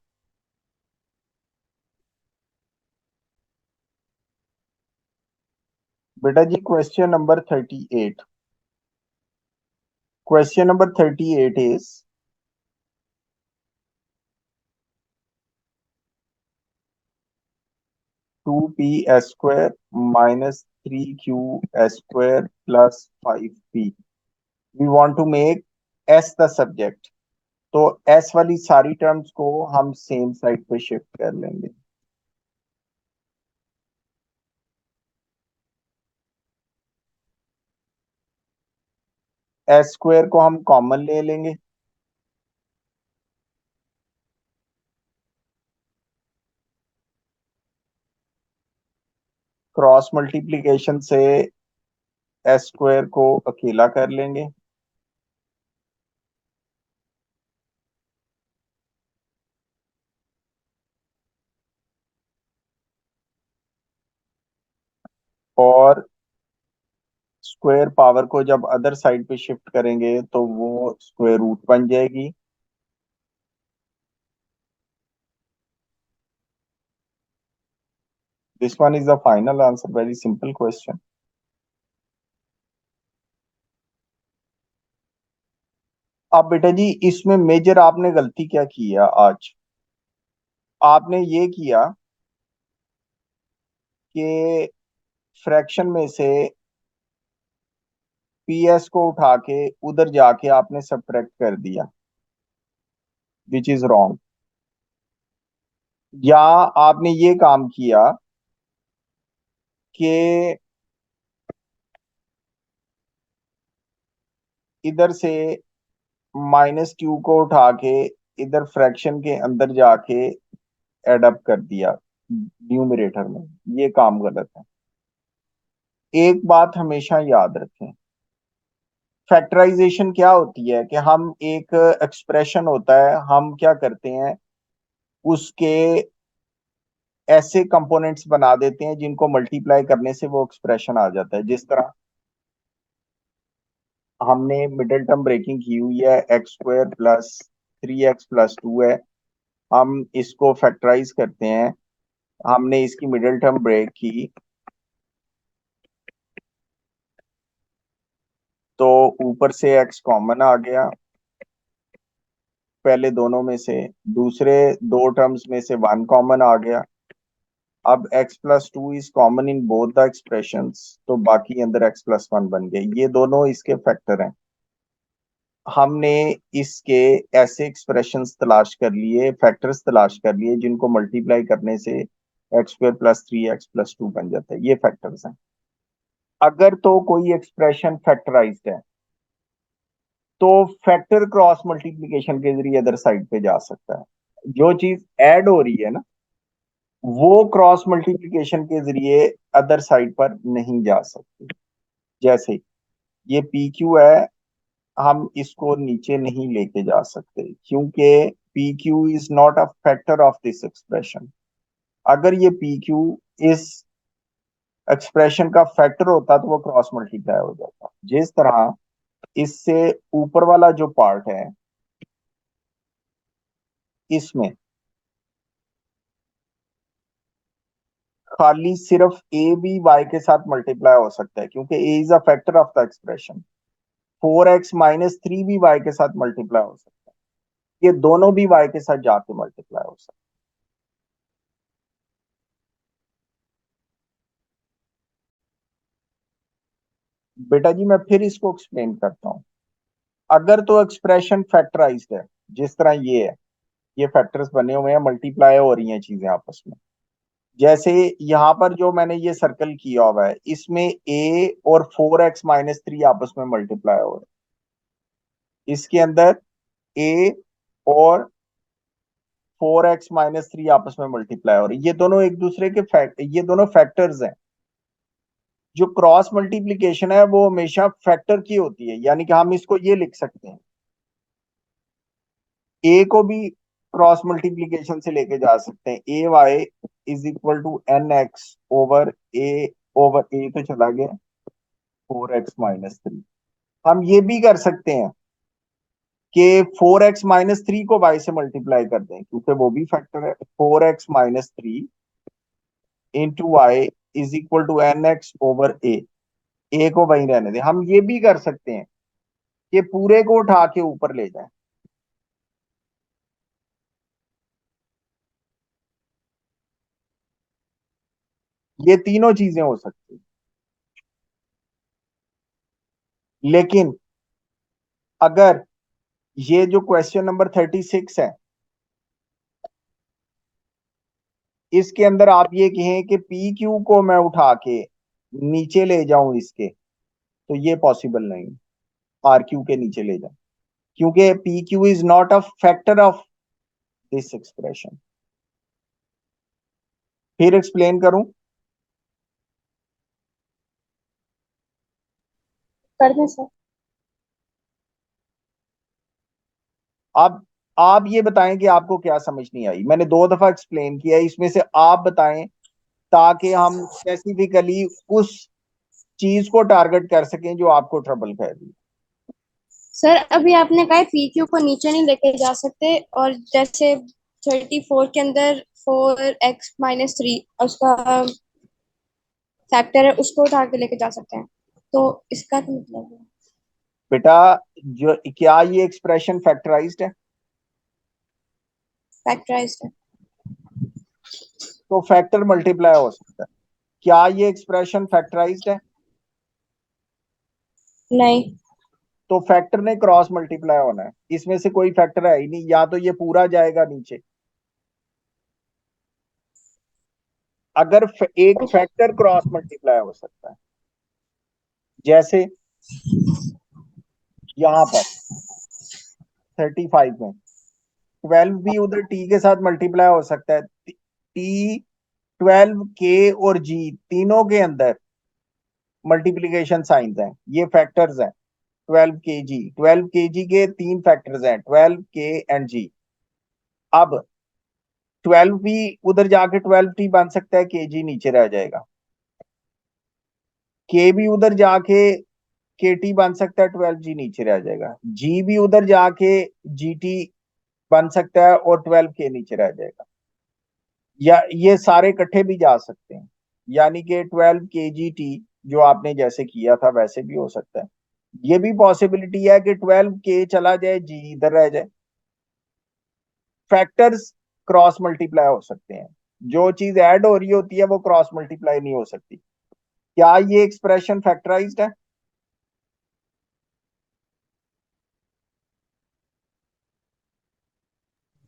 बेटा जी question number 38। Question number 38 is 2p s² minus 3q s² plus 5p। We want to make s the subject. तो s वाली सारी टर्म्स को हम सेम साइड पे शिफ्ट कर लेंगे। एस स्क्वायर को हम कॉमन ले लेंगे। क्रॉस मल्टीप्लिकेशन से एस स्क्वायर को अकेला कर लेंगे और स्क्वायर पावर को जब अदर साइड पे शिफ्ट करेंगे तो वो स्क्वायर रूट बन जाएगी। This one is the final answer. Very simple question. अब बेटा जी इसमें मेजर आपने गलती क्या की है आज। आपने ये किया कि फ्रैक्शन में से पीएस को उठा के उधर जाके आपने सब्ट्रैक्ट कर दिया, विच इज रॉन्ग। या आपने ये काम किया कि इधर से माइनस क्यू को उठा के इधर फ्रैक्शन के अंदर जाके एडअप कर दिया न्यूमरेटर में, ये काम गलत है। एक बात हमेशा याद रखें, फैक्टराइजेशन क्या होती है कि हम एक एक्सप्रेशन होता है, हम क्या करते हैं उसके ऐसे कंपोनेंट्स बना देते हैं जिनको मल्टीप्लाई करने से वो एक्सप्रेशन आ जाता है। जिस तरह हमने मिडिल टर्म ब्रेकिंग की हुई है, एक्स स्क्वायर प्लस 3x+2 है, हम इसको फैक्टराइज करते हैं, हमने इसकी मिडिल टर्म ब्रेक की तो ऊपर से x कॉमन आ गया पहले दोनों में से, दूसरे दो टर्म्स में से 1 कॉमन आ गया। अब x+2 is common in both the expressions, तो बाकी अंदर x+1 बन गए। ये दोनों इसके फैक्टर हैं। हमने इसके ऐसे एक्सप्रेशंस तलाश कर लिए, फैक्टर्स तलाश कर लिए जिनको मल्टीप्लाई करने से x² + 3x+2 बन जाता है। ये फैक्टर्स हैं। अगर तो कोई एक्सप्रेशन फैक्टराइज्ड है तो फैक्टर क्रॉस मल्टीप्लिकेशन के जरिए अदर साइड पे जा सकता है। जो चीज ऐड हो रही है ना, वो क्रॉस मल्टीप्लिकेशन के जरिए अदर साइड पर नहीं जा सकती। जैसे ये पी क्यू है, हम इसको नीचे नहीं लेके जा सकते क्योंकि P Q is not a factor of this expression. अगर ये पी क्यू इस एक्सप्रेशन का फैक्टर होता तो वो क्रॉस मल्टीप्लाई हो जाता। जिस तरह इससे ऊपर वाला जो पार्ट है इसमें खाली सिर्फ ए भी वाई के साथ मल्टीप्लाई हो सकता है क्योंकि a is a factor of the expression. 4x - 3 भी वाई के साथ मल्टीप्लाई हो सकता है, ये दोनों भी वाई के साथ जाके मल्टीप्लाई हो सकता है। बेटा जी मैं फिर इसको एक्सप्लेन करता हूँ। अगर तो एक्सप्रेशन फैक्टराइज्ड है, जिस तरह ये है, ये फैक्टर्स बने हुए हैं, मल्टीप्लाई हो रही हैं चीजें आपस में। जैसे यहाँ पर जो मैंने ये सर्कल किया हुआ है इसमें ए और 4x - 3 आपस में मल्टीप्लाई हो रहे हैं। इसके अंदर ए और 4x - 3 आपस में मल्टीप्लाई हो रही है। ये दोनों एक दूसरे के ये दोनों फैक्टर्स हैं। जो क्रॉस मल्टीप्लिकेशन है वो हमेशा फैक्टर की होती है, यानी कि हम इसको ये लिख सकते हैं, ए को भी क्रॉस मल्टीप्लिकेशन से लेके जा सकते हैं। ay = nx/a/ए तो चला गया 4x - 3। हम ये भी कर सकते हैं कि 4x - 3 को y से मल्टीप्लाई कर दें क्योंकि वो भी फैक्टर है। 4x - 3 into Y = nx/a। ए को वहीं रहने दें। हम ये भी कर सकते हैं कि पूरे को उठा के ऊपर ले जाएं। ये तीनों चीजें हो सकती हैं। लेकिन अगर ये जो क्वेश्चन नंबर 36 है इसके अंदर आप ये कहें कि पी क्यू को मैं उठा के नीचे ले जाऊं इसके, तो ये पॉसिबल नहीं। आर क्यू के नीचे ले जाऊं क्योंकि P Q is not a factor of this expression. फिर एक्सप्लेन करूं। कर दें सर। अब आप ये बताएं कि आपको क्या समझ नहीं आई। मैंने 2 दफा एक्सप्लेन किया है, इसमें से आप बताएं ताकि हम स्पेसिफिकली उस चीज को टारगेट कर सकें जो आपको ट्रबल कर रही है। सर अभी आपने कहा पीक्यू को नीचे नहीं लेके जा सकते, और जैसे 34 के अंदर 4x - 3 उसका फैक्टर है, उसको उठा के लेके जा सकते हैं, तो इसका क्या मतलब है? बेटा जो क्या ये एक्सप्रेशन फैक्टराइज्ड है? फैक्टराइज्ड है। तो फैक्टर मल्टीप्लाई हो सकता है। क्या ये एक्सप्रेशन फैक्टराइज्ड है? नहीं। तो फैक्टर ने क्रॉस मल्टीप्लाई होना है, इसमें से कोई फैक्टर है ही नहीं, या तो ये पूरा जाएगा नीचे। अगर एक फैक्टर क्रॉस मल्टीप्लाई हो सकता है, जैसे यहाँ पर 35 में 12 भी उधर टी के साथ मल्टीप्लाई हो सकता है। टी, 12 के और जी तीनों के अंदर मल्टीप्लीकेशन साइंस हैं, ये फैक्टर्स हैं। 12 के तीन फैक्टर्स हैं, 12 के एंड जी। अब 12 भी उधर जाके 12 टी बन सकता है, के जी नीचे रह जाएगा। के भी उधर जाके के टी बन सकता है, 12 जी नीचे रह जाएगा। जी भी उधर जाके जी टी बन सकता है और 12 के नीचे रह जाएगा। या ये सारे इकट्ठे भी जा सकते हैं, यानी कि 12 के जी टी जो आपने जैसे किया था वैसे भी हो सकता है। ये भी पॉसिबिलिटी है कि 12 के चला जाए, जी इधर रह जाए। फैक्टर्स क्रॉस मल्टीप्लाई हो सकते हैं, जो चीज ऐड हो रही होती है वो क्रॉस मल्टीप्लाई नहीं हो सकती। क्या ये एक्सप्रेशन फैक्टराइज्ड है?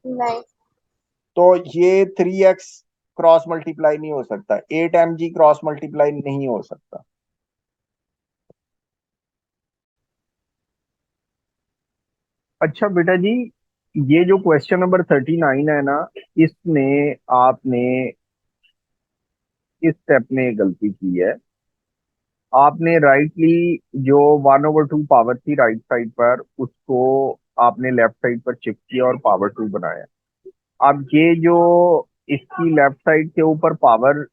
नहीं। तो ये 3x क्रॉस मल्टीप्लाई नहीं हो सकता, 8mg क्रॉस मल्टीप्लाई नहीं हो सकता। अच्छा बेटा जी, ये जो क्वेश्चन नंबर 39 है ना, इसमें आपने इस स्टेप में गलती की है। आपने राइटली जो 1/2 पावर थी राइट साइड पर, उसको आपने लेफ्ट साइड पर शिफ्ट किया और पावर 2 बनाया। अब ये जो इसकी लेफ्ट साइड के ऊपर पावर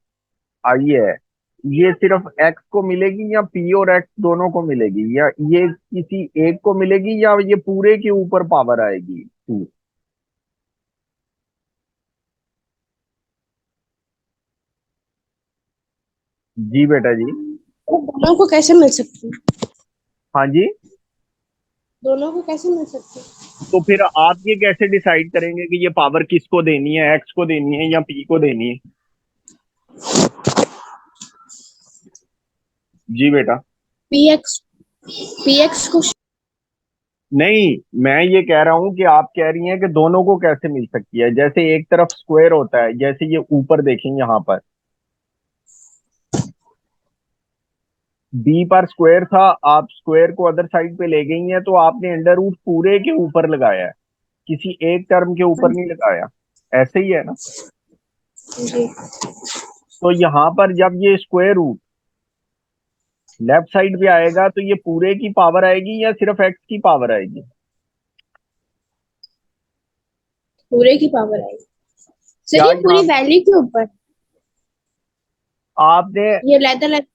आई है, ये सिर्फ एक्स को मिलेगी या पी और एक्स दोनों को मिलेगी, या ये किसी एक को मिलेगी, या ये पूरे के ऊपर पावर आएगी 2? जी बेटा जी। तो दोनों को कैसे मिल सकती है? हाँ जी। दोनों को कैसे मिल सकती है? तो फिर आप ये कैसे डिसाइड करेंगे कि ये पावर किसको देनी है, एक्स को देनी है या पी को देनी है? जी बेटा। पी एक्स, पी एक्स को। नहीं, मैं ये कह रहा हूं कि आप कह रही हैं कि दोनों को कैसे मिल सकती है। जैसे एक तरफ स्क्वायर होता है, जैसे ये ऊपर देखें यहाँ पर बी पर स्क्वायर था, आप स्क्वायर को अदर साइड पे ले गई हैं, तो आपने अंडर रूट पूरे के ऊपर लगाया है, किसी एक टर्म के ऊपर नहीं लगाया। ऐसे ही है ना? जी। तो यहाँ पर जब ये स्क्वायर रूट लेफ्ट साइड पे आएगा तो ये पूरे की पावर आएगी या सिर्फ एक्स की पावर आएगी? पूरे की पावर आएगी। सर क्या ये पूरी यहाँ वैल्यू के ऊपर, आपने ये लेदर लेदर।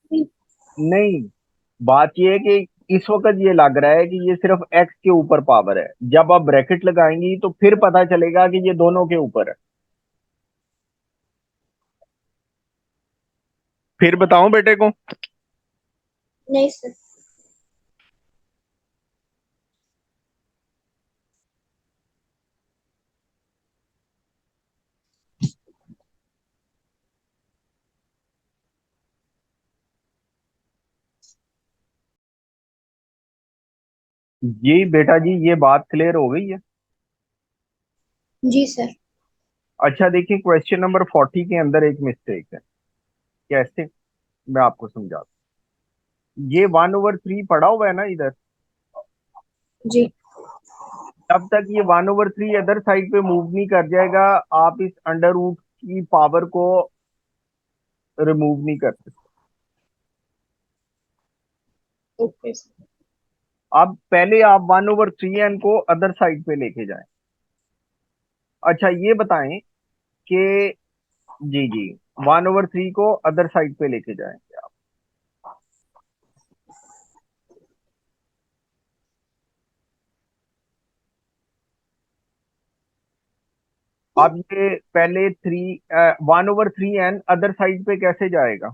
नहीं, बात यह है कि इस वक्त ये लग रहा है कि ये सिर्फ एक्स के ऊपर पावर है। जब आप ब्रैकेट लगाएंगी तो फिर पता चलेगा कि ये दोनों के ऊपर है। फिर बताऊं बेटे को? नहीं सर। जी बेटा जी, ये बात क्लियर हो गई है। जी सर। अच्छा देखिए, क्वेश्चन नंबर 40 के अंदर एक मिस्टेक है। कैसे? मैं आपको समझाता हूँ। ये 1/3 पड़ा हुआ है ना इधर। जी। तब तक ये 1/3 अदर साइड पे मूव नहीं कर जाएगा, आप इस अंडर रूट की पावर को रिमूव नहीं कर सकते। Okay sir. अब पहले आप 1/3 को अदर साइड पे लेके जाएं। अच्छा ये बताएं कि जी जी, 1/3 को अदर साइड पे लेके जाएंगे आप। अब ये पहले 1/3 n अदर साइड पे कैसे जाएगा?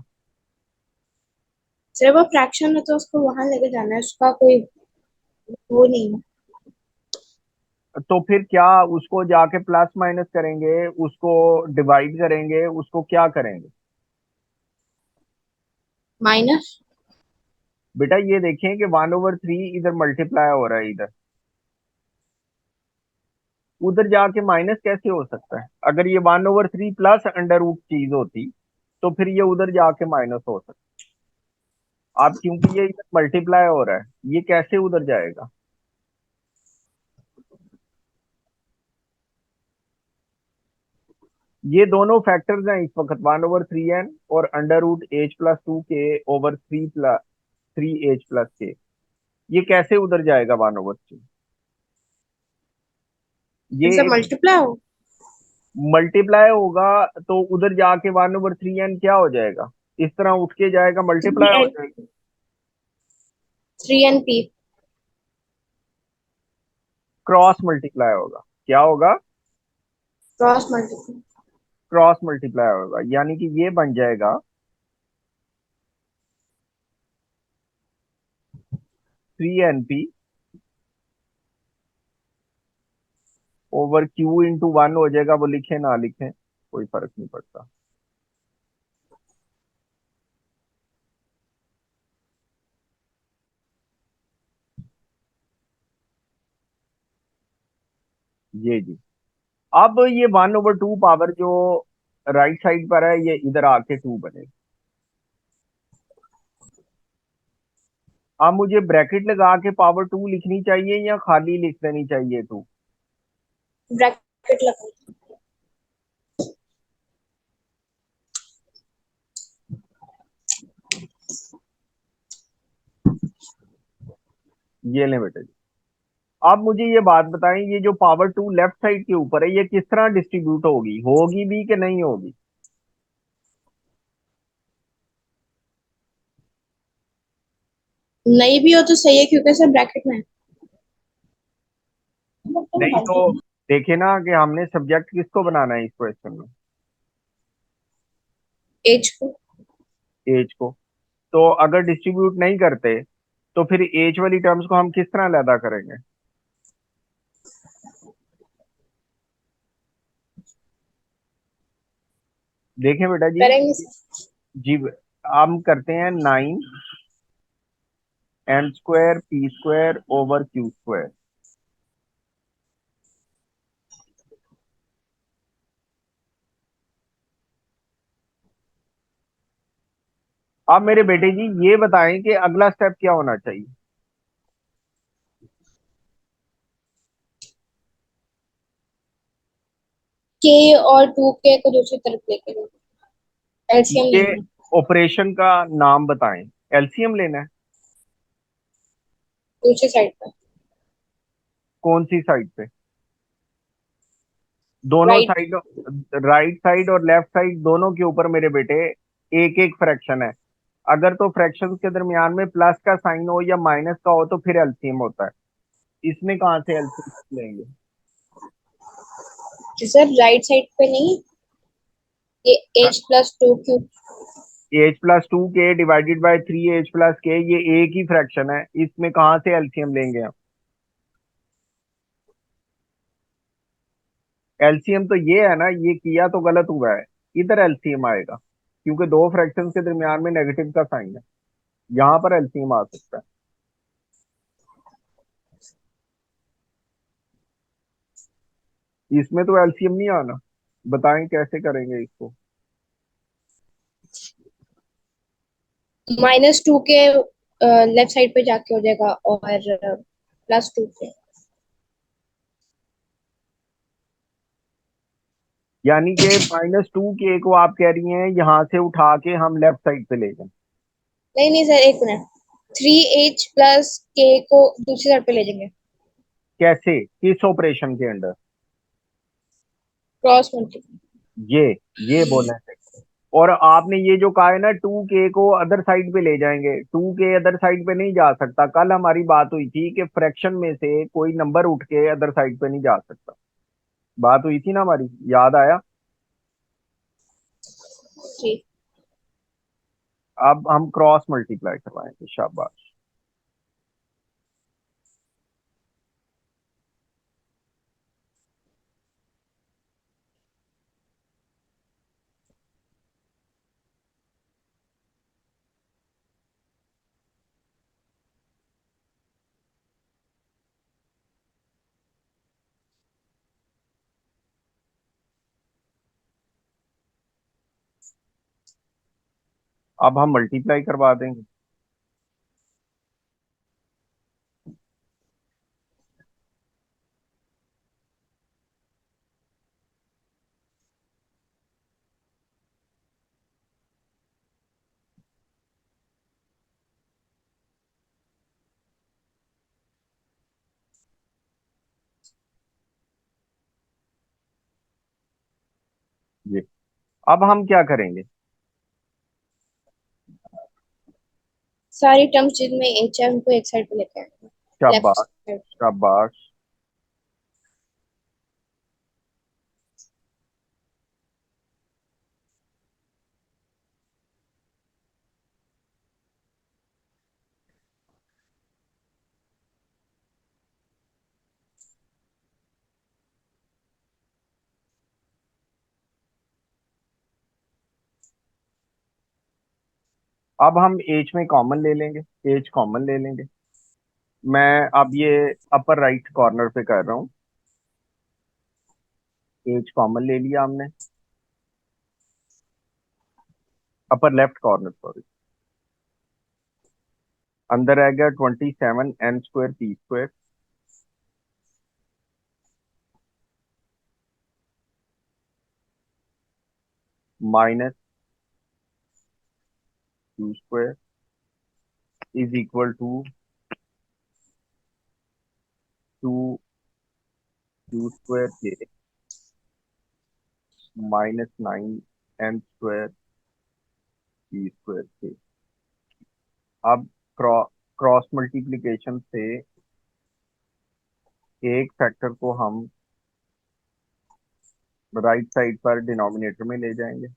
सर वो फ्रैक्शन है तो उसको वहां लेके जाना है, उसका कोई वो नहीं है। तो फिर क्या उसको जाके प्लस माइनस करेंगे, उसको डिवाइड करेंगे, उसको क्या करेंगे? माइनस। बेटा ये देखें कि 1/3 इधर मल्टीप्लाई हो रहा है इधर, उधर जाके माइनस कैसे हो सकता है? अगर ये 1/3 प्लस अंडर रूट चीज होती तो फिर ये उधर जाके माइनस हो सकता। अब क्योंकि ये इधर मल्टीप्लाई हो रहा है, ये कैसे उधर जाएगा? ये दोनों फैक्टर्स हैं इस वक्त 1/3n और √h+2k ओवर 3h+k। ये कैसे उधर जाएगा 1/3? ये जब मल्टीप्लाई हो मल्टीप्लाई होगा तो उधर जाके 1/3n क्या हो जाएगा? इस तरह उठ के जाएगा, थ्री मल्टीप्लाई हो एन जाएगा। 3np क्रॉस मल्टीप्लाई होगा। क्या होगा? Cross multiply. क्रॉस मल्टीप्लाई होगा, यानी कि ये बन जाएगा 3np ओवर q/1 हो जाएगा। वो लिखे ना लिखे कोई फर्क नहीं पड़ता। ये जी। अब ये 1/2 पावर जो राइट साइड पर है ये इधर आके 2 बनेगा। अब मुझे ब्रैकेट लगा के पावर 2 लिखनी चाहिए या खाली लिख देनी चाहिए 2? ब्रैकेट लगा। ये ले बेटे जी। अब मुझे ये बात बताएं, ये जो पावर 2 लेफ्ट साइड के ऊपर है ये किस तरह डिस्ट्रीब्यूट होगी? होगी भी कि नहीं होगी? नहीं भी हो तो सही है क्योंकि सर ब्रैकेट में है। नहीं तो देखे ना कि हमने सब्जेक्ट किसको बनाना है इस क्वेश्चन में? एज को। एज को। तो अगर डिस्ट्रीब्यूट नहीं करते तो फिर एज वाली टर्म्स को हम किस तरह अलहदा करेंगे? देखें बेटा जी। करेंगे सर। जी, हम करते हैं 9m² p² ओवर q²। अब मेरे बेटे जी ये बताएं कि अगला स्टेप क्या होना चाहिए? के और 2k को दूसरी तरफ लेके एलसीएम ये लेंगे। ऑपरेशन का नाम बताएं। एलसीएम लेना है? दूसरी साइड पर। कौन सी साइड पे? दोनों राइट। साइड। राइट साइड और लेफ्ट साइड दोनों के ऊपर मेरे बेटे एक एक फ्रैक्शन है। अगर तो फ्रैक्शंस के दरमियान में प्लस का साइन हो या माइनस का हो तो फिर एलसीएम होता है। इसमें कहाँ से एलसीएम लेंगे? तो सर राइट साइड पे नहीं, ये h+2q। h+2k divided by 3h+k, ये एक ही फ्रैक्शन है, इसमें कहाँ से एलसीएम लेंगे हम? एलसीएम तो ये है ना, ये किया तो गलत हुआ है। इधर एलसीएम आएगा क्योंकि दो फ्रैक्शन के दरमियान में नेगेटिव का साइन है। यहाँ पर एलसीएम आ सकता है। इसमें तो एलसीएम नहीं आना। बताएं कैसे करेंगे इसको? -2 के लेफ्ट साइड पे जाके हो जाएगा और +2 के। यानी कि -2k को आप कह रही हैं यहां से उठा के हम लेफ्ट साइड पे ले जाएं? नहीं नहीं सर, एक मिनट। 3h+k को दूसरी साइड पे ले जाएंगे। कैसे, किस ऑपरेशन के अंडर? Cross multiply. ये ये बोलना है। और आपने ये जो कहा है ना 2k को अदर साइड पे ले जाएंगे, 2k अदर साइड पे नहीं जा सकता। कल हमारी बात हुई थी कि फ्रैक्शन में से कोई नंबर उठ के अदर साइड पे नहीं जा सकता। बात हुई थी ना हमारी, याद आया? जी। अब हम क्रॉस मल्टीप्लाई करवाएंगे, शाबाश। अब हम मल्टीप्लाई करवा देंगे। ये अब हम क्या करेंगे? सारी टर्म्स जिनमें एच है उनको एक साइड पे लेके आएंगे, लेफ्ट शाबाश, साइड। शाबाश। अब हम एच में कॉमन ले लेंगे, एच कॉमन ले लेंगे। मैं अब ये अपर राइट कॉर्नर पे कर रहा हूँ। एच कॉमन ले लिया हमने, अपर लेफ्ट कॉर्नर, सॉरी। अंदर आ गया 27 n² p² minus q² is equal to 2q² के -9 n² p² के। अब क्रॉस मल्टीप्लिकेशन से एक फैक्टर को हम राइट साइड पर डिनोमिनेटर में ले जाएंगे।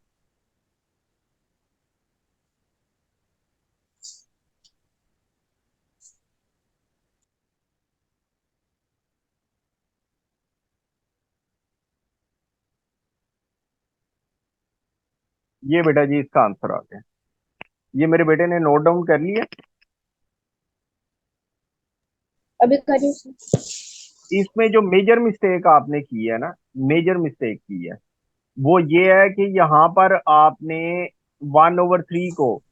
ये बेटा जी इसका आंसर आ गया। ये मेरे बेटे ने नोट डाउन कर लिया। अभी करिए सर। इसमें जो मेजर मिस्टेक आपने की है ना, मेजर मिस्टेक की है, वो ये है कि यहाँ पर आपने 1/3 को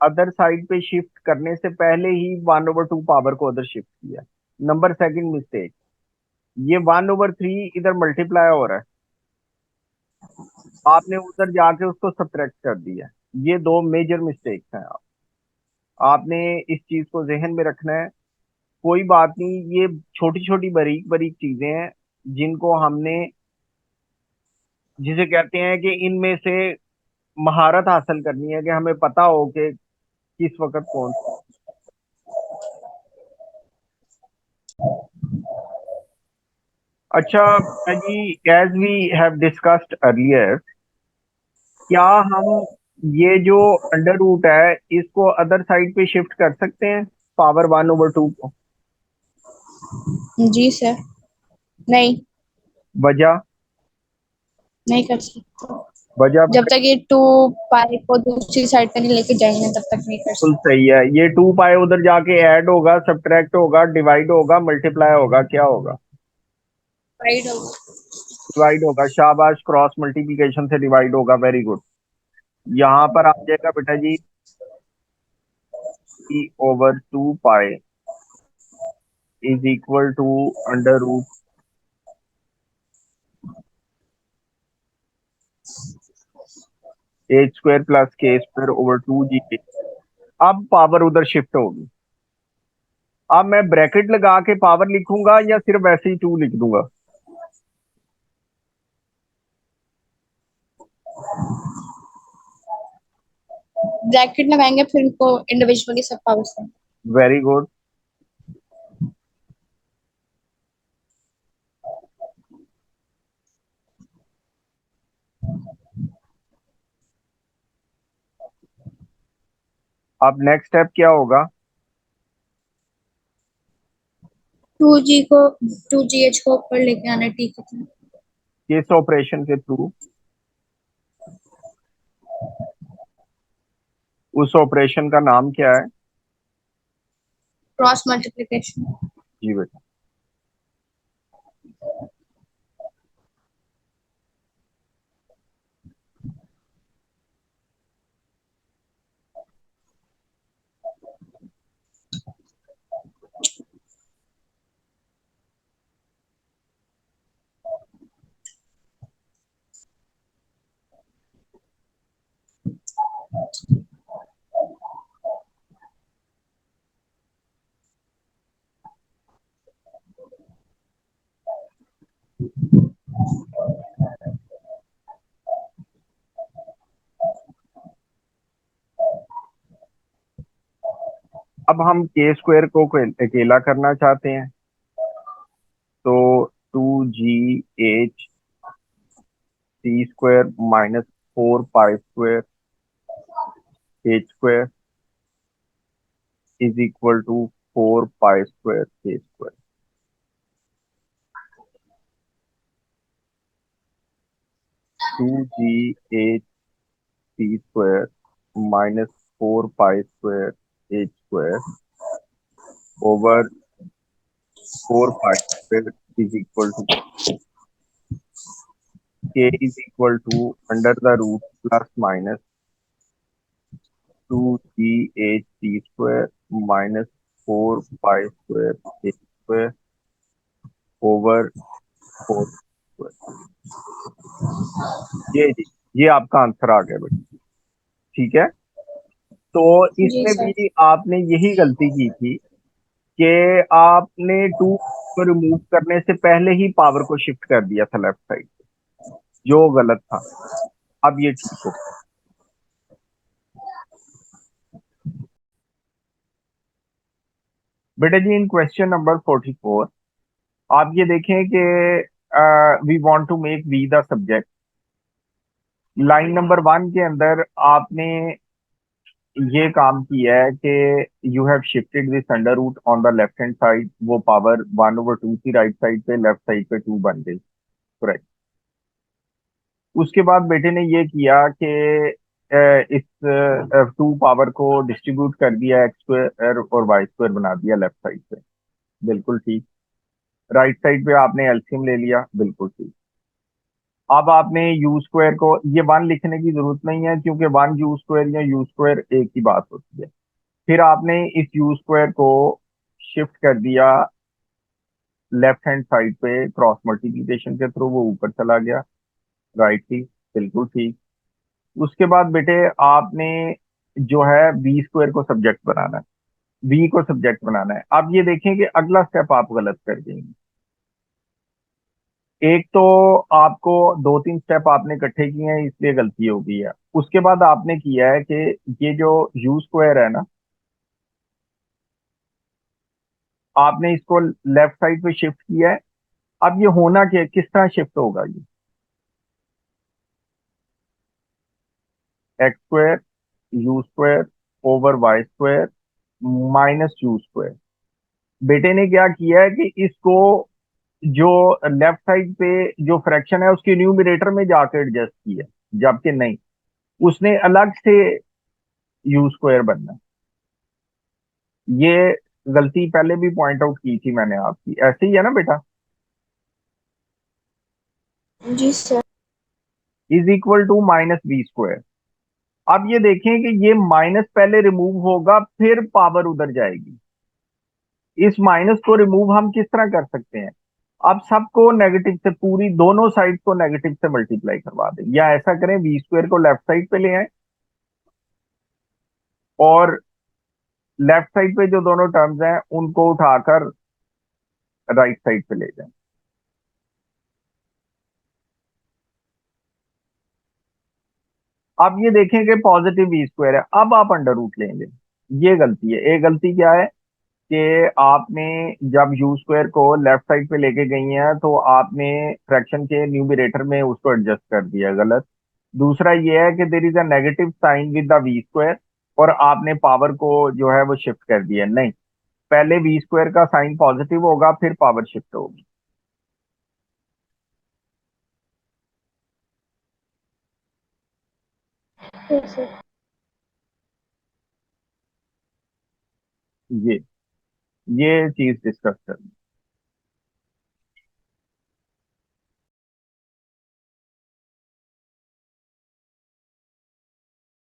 अदर साइड पे शिफ्ट करने से पहले ही 1/2 पावर को अदर शिफ्ट किया। नंबर सेकंड मिस्टेक, ये 1/3 इधर मल्टीप्लाई हो रहा है, आपने उधर जाके उसको सब्ट्रैक्ट कर दिया। ये दो मेजर मिस्टेक्स हैं। आपने इस चीज को जहन में रखना है। कोई बात नहीं, ये छोटी छोटी बारीक बारीक चीजें हैं जिनको हमने, जिसे कहते हैं कि इनमें से महारत हासिल करनी है, कि हमें पता हो कि किस वक्त कौन। अच्छा जी, as we have discussed earlier, क्या हम ये जो अंडर रूट है इसको अदर साइड पे शिफ्ट कर सकते हैं, पावर 1/2 को? जी सर। नहीं, वजह? नहीं कर सकते। वजह जब बेटा तक ये टू पाई को दूसरी साइड पे नहीं लेके जाएंगे तब तक नहीं कर बिल्कुल सकते। सही है। ये 2 पाई उधर जाके ऐड होगा, सब्ट्रैक्ट होगा, डिवाइड होगा, मल्टीप्लाई होगा, क्या होगा? राइट होगा। डिवाइड होगा। शाबाश, क्रॉस मल्टीप्लिकेशन से डिवाइड होगा, वेरी गुड। यहाँ पर आ जाएगा बेटा जी e/2 pi is equal to under root h² + k²/2 g। अब पावर उधर शिफ्ट होगी। अब मैं ब्रैकेट लगा के पावर लिखूंगा या सिर्फ वैसे ही 2 लिख दूंगा? ब्रैकेट लगाएंगे फिर इनको इंडिविजुअली सब पावर्स देंगे। Very good. अब नेक्स्ट स्टेप क्या होगा? 2g को 2gh को ऊपर लेके आना टी के साथ। किस ऑपरेशन के थ्रू? उस ऑपरेशन का नाम क्या है? Cross multiplication. जी बेटा। अब हम के स्क्वायर को अकेला करना चाहते हैं, तो 2gh c² minus 4 pi h² is equal to 4 pi k²। 2gh c² minus 4 pi h² over 4 pi is equal to k is equal to under the root plus minus 2gh c² minus 4 pi h² over 4। ये जी, ये आपका answer आ गया बेटा। ठीक है, तो जी इसमें sir. भी आपने यही गलती की थी कि आपने टू को रिमूव करने से पहले ही पावर को शिफ्ट कर दिया था लेफ्ट साइड, जो गलत था। अब ये ठीक हो। बेटा जी, इन क्वेश्चन नंबर 44 आप ये देखें कि we want to make V the subject. Line number 1 के अंदर आपने ये काम किया है कि you have shifted this under root on the left hand side, वो पावर 1/2 थी राइट साइड पे, लेफ्ट साइड पे 2 बन गई। करेक्ट। उसके बाद बेटे ने ये किया कि इस 2 पावर को डिस्ट्रीब्यूट कर दिया, x² और y² बना दिया लेफ्ट साइड पे। बिल्कुल ठीक। राइट साइड पे आपने एलसीएम ले लिया। बिल्कुल ठीक। अब आपने u² को, ये 1 लिखने की जरूरत नहीं है क्योंकि 1u² या u² एक ही बात होती है। फिर आपने इस u² को शिफ्ट कर दिया लेफ्ट हैंड साइड पे क्रॉस मल्टीप्लिकेशन के थ्रू, वो ऊपर चला गया। राइट ठीक। बिल्कुल ठीक। उसके बाद बेटे आपने जो है v² को सब्जेक्ट बनाना है, v को सब्जेक्ट बनाना है। अब ये देखें कि अगला स्टेप आप गलत कर देंगे। एक तो आपको 2-3 स्टेप आपने इकट्ठे किए हैं, इसलिए गलती हो गई है। उसके बाद आपने किया है कि ये जो u² है ना, आपने इसको लेफ्ट साइड पे शिफ्ट किया है। अब ये होना क्या, किस तरह शिफ्ट होगा ये, x² u² over y² minus u²। बेटे ने क्या किया है कि इसको जो लेफ्ट साइड पे जो फ्रैक्शन है उसके न्यूमरेटर में जाकर एडजस्ट किया, जबकि नहीं, उसने अलग से u² बनना है। ये गलती पहले भी पॉइंट आउट की थी मैंने आपकी, ऐसे ही है ना बेटा। जी sir. Is equal to minus v²। अब ये देखें कि ये माइनस पहले रिमूव होगा फिर पावर उधर जाएगी। इस माइनस को रिमूव हम किस तरह कर सकते हैं, अब सबको नेगेटिव से, पूरी दोनों साइड को नेगेटिव से मल्टीप्लाई करवा दें, या ऐसा करें v² को लेफ्ट साइड पे ले आए और लेफ्ट साइड पे जो दोनों टर्म्स हैं उनको उठाकर राइट साइड पे ले जाएं। अब ये देखें कि पॉजिटिव v² है, अब आप अंडर रूट लेंगे। ये गलती है। एक गलती क्या है कि आपने जब u² को लेफ्ट साइड पे लेके गई हैं तो आपने फ्रैक्शन के न्यूमरेटर में उसको एडजस्ट कर दिया, गलत। दूसरा ये है कि there is a negative sign with the v² और आपने पावर को जो है वो शिफ्ट कर दिया, नहीं, पहले v² का साइन पॉजिटिव होगा फिर पावर शिफ्ट होगी। ठीक सर। ये ये चीज डिस्कस कर